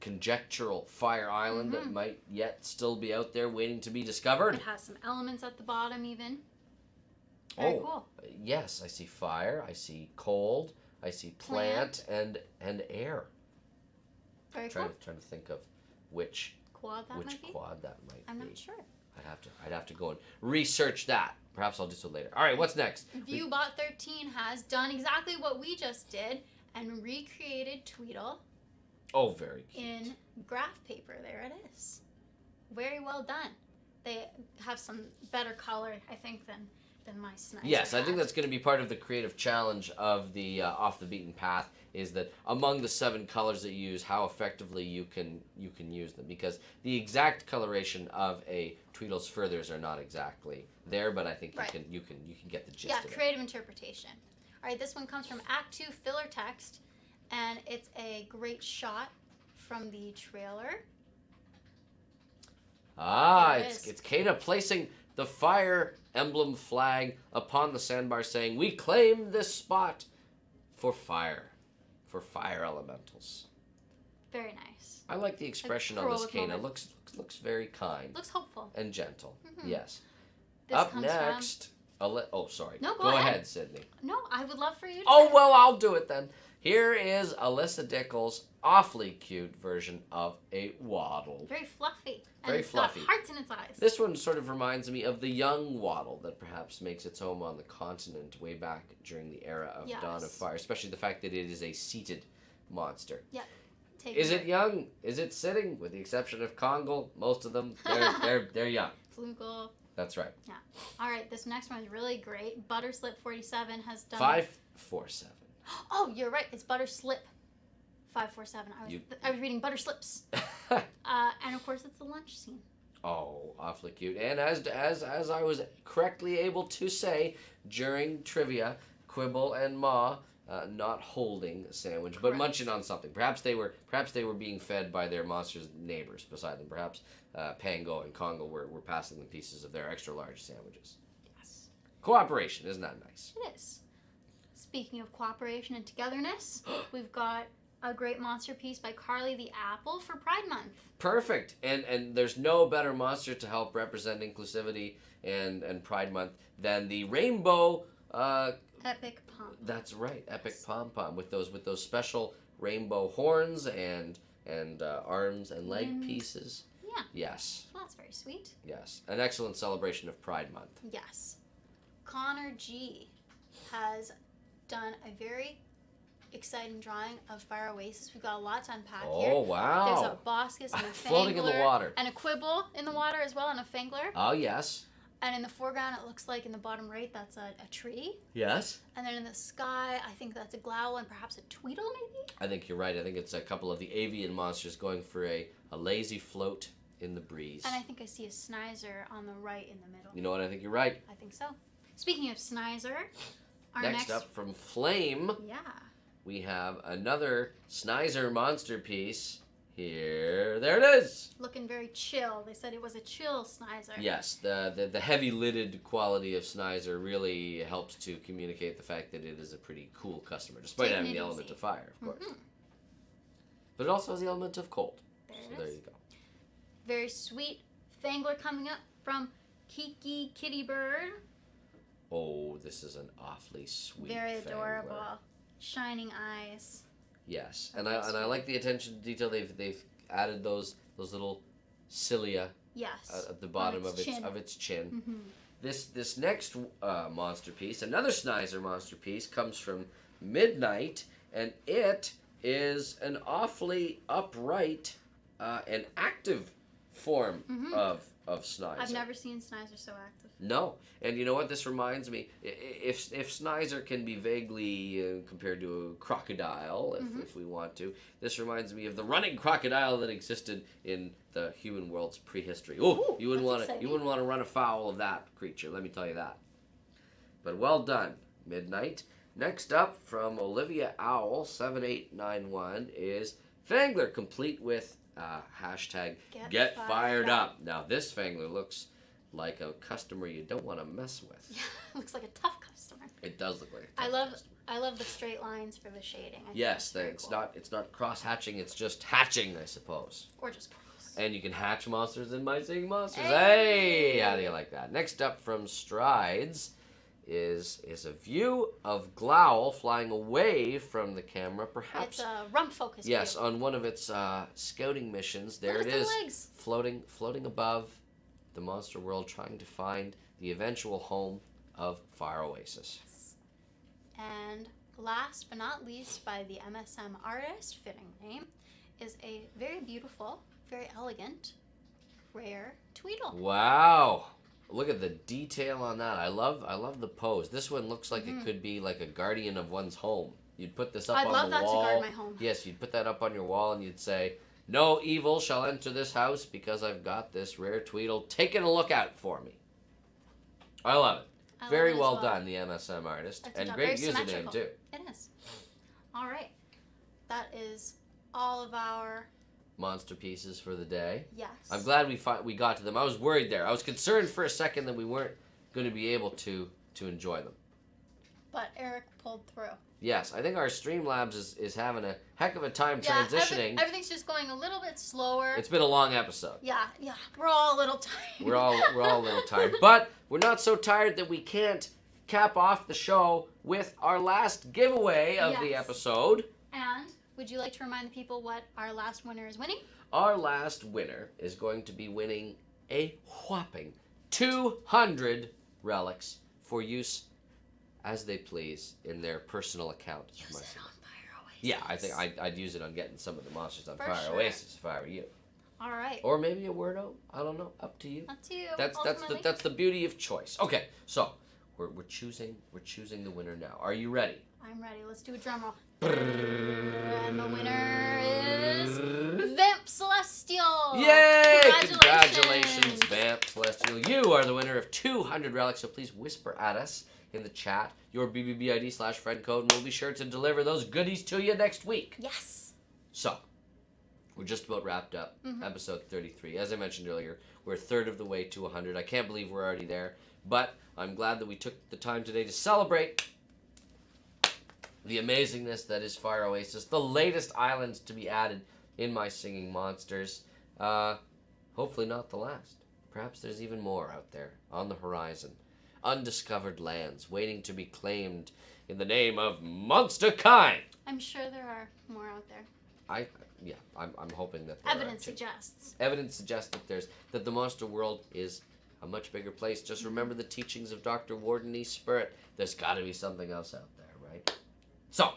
[SPEAKER 3] conjectural fire island that might yet still be out there waiting to be discovered.
[SPEAKER 4] It has some elements at the bottom, even. Very cool.
[SPEAKER 3] Yes. I see fire. I see cold. I see plant and air.
[SPEAKER 4] Very
[SPEAKER 3] Trying
[SPEAKER 4] cool.
[SPEAKER 3] to think of which
[SPEAKER 4] Quad that might be.
[SPEAKER 3] quad that might
[SPEAKER 4] I'm
[SPEAKER 3] be.
[SPEAKER 4] not sure.
[SPEAKER 3] I'd have to go and research that. Perhaps I'll do so later. All right, what's next?
[SPEAKER 4] Viewbot 13 has done exactly what we just did and recreated Tweedle
[SPEAKER 3] Oh, very cute.
[SPEAKER 4] in graph paper. There it is. Very well done. They have some better color, I think, than my Snider.
[SPEAKER 3] Yes, I think
[SPEAKER 4] had.
[SPEAKER 3] that's going to be part of the creative challenge of the Off the Beaten Path, is that among the 7 colors that you use, how effectively you can use them, because the exact coloration of a Tweedle's Furthers are not exactly there, but I think
[SPEAKER 4] Right.
[SPEAKER 3] you can get the gist
[SPEAKER 4] Yeah,
[SPEAKER 3] of it.
[SPEAKER 4] creative interpretation. All right, this one comes from Act 2 filler text, and it's a great shot from the trailer.
[SPEAKER 3] Ah,
[SPEAKER 4] There it
[SPEAKER 3] it's
[SPEAKER 4] is.
[SPEAKER 3] Kata placing the fire emblem flag upon the sandbar, saying, "We claim this spot for fire elementals."
[SPEAKER 4] Very nice.
[SPEAKER 3] I like the expression on this
[SPEAKER 4] heroic
[SPEAKER 3] Kana.
[SPEAKER 4] moment.
[SPEAKER 3] Looks very kind
[SPEAKER 4] Looks hopeful.
[SPEAKER 3] and gentle.
[SPEAKER 4] Mhm.
[SPEAKER 3] Yes.
[SPEAKER 4] This
[SPEAKER 3] Up
[SPEAKER 4] comes
[SPEAKER 3] next, oh sorry.
[SPEAKER 4] No, go
[SPEAKER 3] go
[SPEAKER 4] ahead.
[SPEAKER 3] ahead, Sydney.
[SPEAKER 4] from. No, I would love for you to.
[SPEAKER 3] Oh
[SPEAKER 4] say it.
[SPEAKER 3] well, I'll do it then. Here is Alyssa Dickel's awfully cute version of a waddle.
[SPEAKER 4] Very fluffy. And
[SPEAKER 3] Very
[SPEAKER 4] it's
[SPEAKER 3] fluffy.
[SPEAKER 4] got hearts in its eyes.
[SPEAKER 3] This one sort of reminds me of the young waddle that perhaps makes its home on the continent way back during the era of Dawn of
[SPEAKER 4] Yes.
[SPEAKER 3] Fire, especially the fact that it is a seated monster.
[SPEAKER 4] Take
[SPEAKER 3] Is it young? Is it sitting? With the exception of Kongal, most of them they're young.
[SPEAKER 4] Flugel.
[SPEAKER 3] That's right.
[SPEAKER 4] All right, this next one is really great. Butterslip 47 has done.
[SPEAKER 3] 547.
[SPEAKER 4] Oh, you're right. It's Butterslip 547. I was reading Butterslips. And of course, it's the lunch scene.
[SPEAKER 3] Oh, awfully cute. And as I was correctly able to say during trivia, Quibble and Ma not holding a sandwich, but
[SPEAKER 4] Correct.
[SPEAKER 3] munching on something. Perhaps they were being fed by their monsters' neighbors beside them. Perhaps Pango and Congo were passing them pieces of their extra large sandwiches.
[SPEAKER 4] Yes.
[SPEAKER 3] Cooperation, isn't that nice?
[SPEAKER 4] It is. Speaking of cooperation and togetherness, we've got a great monster piece by Carly the Apple for Pride Month.
[SPEAKER 3] Perfect. And there's no better monster to help represent inclusivity and Pride Month than the rainbow.
[SPEAKER 4] Epic Pump.
[SPEAKER 3] That's right, epic pom pom with those special rainbow horns and arms and leg
[SPEAKER 4] Wings.
[SPEAKER 3] pieces.
[SPEAKER 4] Yeah.
[SPEAKER 3] Yes,
[SPEAKER 4] Well, that's very sweet.
[SPEAKER 3] yes, an excellent celebration of Pride Month.
[SPEAKER 4] Yes. Connor G has done a very exciting drawing of Fire Oasis. We've got a lot to unpack
[SPEAKER 3] Oh
[SPEAKER 4] here.
[SPEAKER 3] wow!
[SPEAKER 4] There's a Boscus and a
[SPEAKER 3] Floating in the
[SPEAKER 4] Fangler
[SPEAKER 3] water.
[SPEAKER 4] and a Quibble in the water as well, and a Fangler.
[SPEAKER 3] Oh yes,
[SPEAKER 4] And in the foreground, it looks like in the bottom right, that's a tree.
[SPEAKER 3] yes.
[SPEAKER 4] And then in the sky, I think that's a Glowl and perhaps a Tweedle, maybe?
[SPEAKER 3] I think you're right. I think it's a couple of the avian monsters going for a lazy float in the breeze.
[SPEAKER 4] And I think I see a Snider on the right in the middle.
[SPEAKER 3] You know what? I think you're right.
[SPEAKER 4] I think so. Speaking of Snider, our
[SPEAKER 3] Next up from Flame,
[SPEAKER 4] Yeah.
[SPEAKER 3] we have another Snider Monsterpiece. Here, there it is.
[SPEAKER 4] Looking very chill. They said it was a chill Snider.
[SPEAKER 3] Yes, the heavy lidded quality of Snider really helps to communicate the fact that it is a pretty cool customer, despite
[SPEAKER 4] Taking
[SPEAKER 3] having
[SPEAKER 4] it
[SPEAKER 3] the element
[SPEAKER 4] easy.
[SPEAKER 3] of fire, of course.
[SPEAKER 4] Mhm.
[SPEAKER 3] But it also has the element of cold.
[SPEAKER 4] There
[SPEAKER 3] So
[SPEAKER 4] it
[SPEAKER 3] there
[SPEAKER 4] is.
[SPEAKER 3] you go.
[SPEAKER 4] Very sweet Fangler coming up from Kiki Kitty Bird.
[SPEAKER 3] Oh, this is an awfully sweet.
[SPEAKER 4] Very
[SPEAKER 3] Fangler.
[SPEAKER 4] adorable. Shining eyes.
[SPEAKER 3] Yes, and I like the attention to detail. They've added those little cilia
[SPEAKER 4] Yes.
[SPEAKER 3] at the bottom
[SPEAKER 4] its chin.
[SPEAKER 3] of its chin.
[SPEAKER 4] Mm-hmm.
[SPEAKER 3] This next monster piece, another Snider monster piece, comes from Midnight, and it is an awfully upright and active form
[SPEAKER 4] Mhm.
[SPEAKER 3] of Snider.
[SPEAKER 4] I've never seen Snider so active.
[SPEAKER 3] No, and you know what? This reminds me. If Snider can be vaguely compared to a crocodile, if we want to, this reminds me of the running crocodile that existed in the human world's prehistory. Oh, you wouldn't
[SPEAKER 4] that's
[SPEAKER 3] want to.
[SPEAKER 4] exciting.
[SPEAKER 3] You wouldn't want to run afoul of that creature. Let me tell you that. But well done, Midnight. Next up from Olivia Owl 7891 is Fangler, complete with hashtag Get Fired Up. Now this Fangler looks like a customer you don't want to mess with.
[SPEAKER 4] Yeah, looks like a tough customer.
[SPEAKER 3] It does look like a
[SPEAKER 4] I
[SPEAKER 3] tough
[SPEAKER 4] love
[SPEAKER 3] customer.
[SPEAKER 4] I love the straight lines for the shading. I think
[SPEAKER 3] Yes,
[SPEAKER 4] that's very
[SPEAKER 3] it's
[SPEAKER 4] cool.
[SPEAKER 3] not cross hatching. It's just hatching, I suppose.
[SPEAKER 4] Or just cross.
[SPEAKER 3] And you can hatch monsters in My Singing Monsters.
[SPEAKER 4] Hey!
[SPEAKER 3] Hey, how do you like that? Next up from Strides is a view of Glowl flying away from the camera, perhaps.
[SPEAKER 4] It's a rump focus.
[SPEAKER 3] Yes,
[SPEAKER 4] view.
[SPEAKER 3] on one of its scouting missions. There
[SPEAKER 4] Look
[SPEAKER 3] it
[SPEAKER 4] at the
[SPEAKER 3] is,
[SPEAKER 4] legs.
[SPEAKER 3] floating above the monster world, trying to find the eventual home of Fire Oasis.
[SPEAKER 4] And last but not least, by the MSM artist, fitting name, is a very beautiful, very elegant, rare Tweedle.
[SPEAKER 3] Wow! Look at the detail on that. I love the pose. This one looks like it could be like a guardian of one's home. You'd put this up
[SPEAKER 4] I'd
[SPEAKER 3] on
[SPEAKER 4] love
[SPEAKER 3] the
[SPEAKER 4] that
[SPEAKER 3] wall.
[SPEAKER 4] to guard my home.
[SPEAKER 3] Yes, you'd put that up on your wall and you'd say, "No evil shall enter this house because I've got this rare Tweedle taking a look out for me." I love it.
[SPEAKER 4] I love
[SPEAKER 3] Very
[SPEAKER 4] it as
[SPEAKER 3] well done, the MSM artist.
[SPEAKER 4] That's a
[SPEAKER 3] And
[SPEAKER 4] job.
[SPEAKER 3] great
[SPEAKER 4] Very
[SPEAKER 3] username,
[SPEAKER 4] symmetrical.
[SPEAKER 3] too.
[SPEAKER 4] It is. All right. That is all of our
[SPEAKER 3] Monster pieces for the day.
[SPEAKER 4] yes.
[SPEAKER 3] I'm glad we got to them. I was worried there. I was concerned for a second that we weren't going to be able to enjoy them.
[SPEAKER 4] But Eric pulled through.
[SPEAKER 3] Yes, I think our Streamlabs is having a heck of a time
[SPEAKER 4] Yeah,
[SPEAKER 3] transitioning.
[SPEAKER 4] everything's just going a little bit slower.
[SPEAKER 3] It's been a long episode.
[SPEAKER 4] Yeah, we're all a little tired.
[SPEAKER 3] We're all a little tired, but we're not so tired that we can't cap off the show with our last giveaway of the
[SPEAKER 4] Yes.
[SPEAKER 3] episode.
[SPEAKER 4] And would you like to remind the people what our last winner is winning?
[SPEAKER 3] Our last winner is going to be winning a whopping 200 relics for use as they please in their personal account.
[SPEAKER 4] Use it on Fire Oasis.
[SPEAKER 3] Yeah, I think I'd use it on getting some of the monsters on
[SPEAKER 4] For
[SPEAKER 3] Fire
[SPEAKER 4] sure.
[SPEAKER 3] Oasis if I were you.
[SPEAKER 4] All right.
[SPEAKER 3] Or maybe a Wordo. I don't know. Up to you.
[SPEAKER 4] Up to you.
[SPEAKER 3] That's the beauty of choice. Okay, so we're choosing the winner now. Are you ready?
[SPEAKER 4] I'm ready. Let's do a drum roll. And the winner is Vamp Celestial.
[SPEAKER 3] Yay!
[SPEAKER 4] Congratulations.
[SPEAKER 3] Vamp Celestial. You are the winner of 200 relics, so please whisper at us in the chat your BBBID/friend code, and we'll be sure to deliver those goodies to you next week.
[SPEAKER 4] Yes.
[SPEAKER 3] So, we're just about wrapped up episode 33. As I mentioned earlier, we're a third of the way to 100. I can't believe we're already there, but I'm glad that we took the time today to celebrate the amazingness that is Fire Oasis, the latest islands to be added in My Singing Monsters. Hopefully not the last. Perhaps there's even more out there on the horizon. Undiscovered lands waiting to be claimed in the name of monster kind.
[SPEAKER 4] I'm sure there are more out there.
[SPEAKER 3] I'm hoping that there
[SPEAKER 4] Evidence
[SPEAKER 3] are too.
[SPEAKER 4] suggests.
[SPEAKER 3] Evidence suggests that the monster world is a much bigger place. Just remember the teachings of Dr. Warden E. Spirit. There's got to be something else out there, right? So,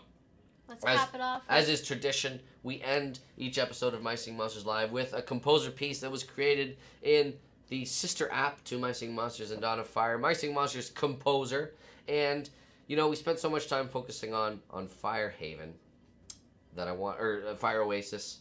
[SPEAKER 4] Let's cap it off.
[SPEAKER 3] as is tradition, we end each episode of My Singing Monsters Live with a composer piece that was created in the sister app to My Singing Monsters and Dawn of Fire, My Singing Monsters Composer. And, you know, we spent so much time focusing on Fire Haven that I want, or Fire Oasis,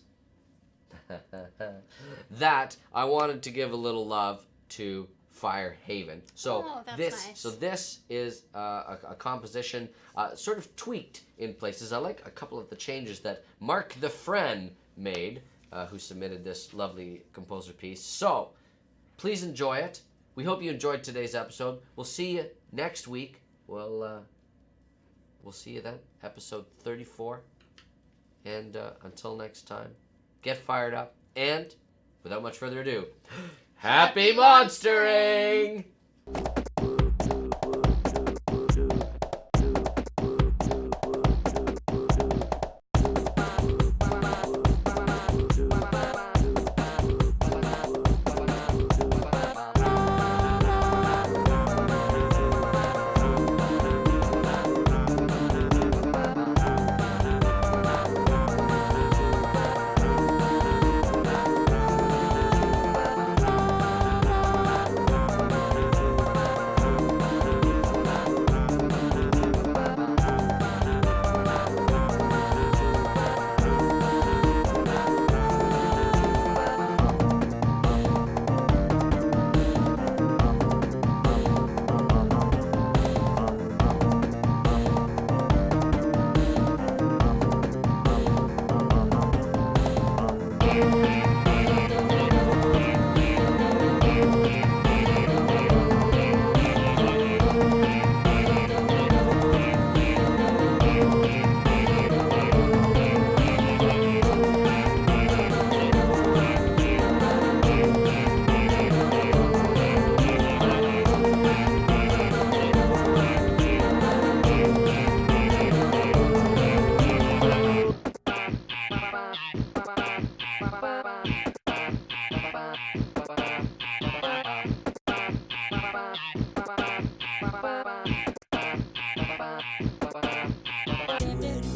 [SPEAKER 3] that I wanted to give a little love to Fire Haven. So
[SPEAKER 4] Oh, that's
[SPEAKER 3] this
[SPEAKER 4] nice.
[SPEAKER 3] is a composition sort of tweaked in places. I like a couple of the changes that Marcthefren made, who submitted this lovely composer piece. So please enjoy it. We hope you enjoyed today's episode. We'll see you next week. We'll see you then, episode 34. And until next time, get fired up, and without much further ado, happy monstering!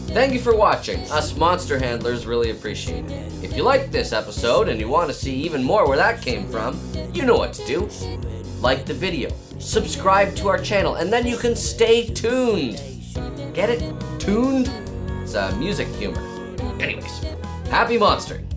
[SPEAKER 3] Thank you for watching. Us monster handlers really appreciate it. If you liked this episode and you want to see even more where that came from, you know what to do. Like the video, subscribe to our channel, and then you can stay tuned. Get it? Tuned? It's music humor. Anyways, happy monstering.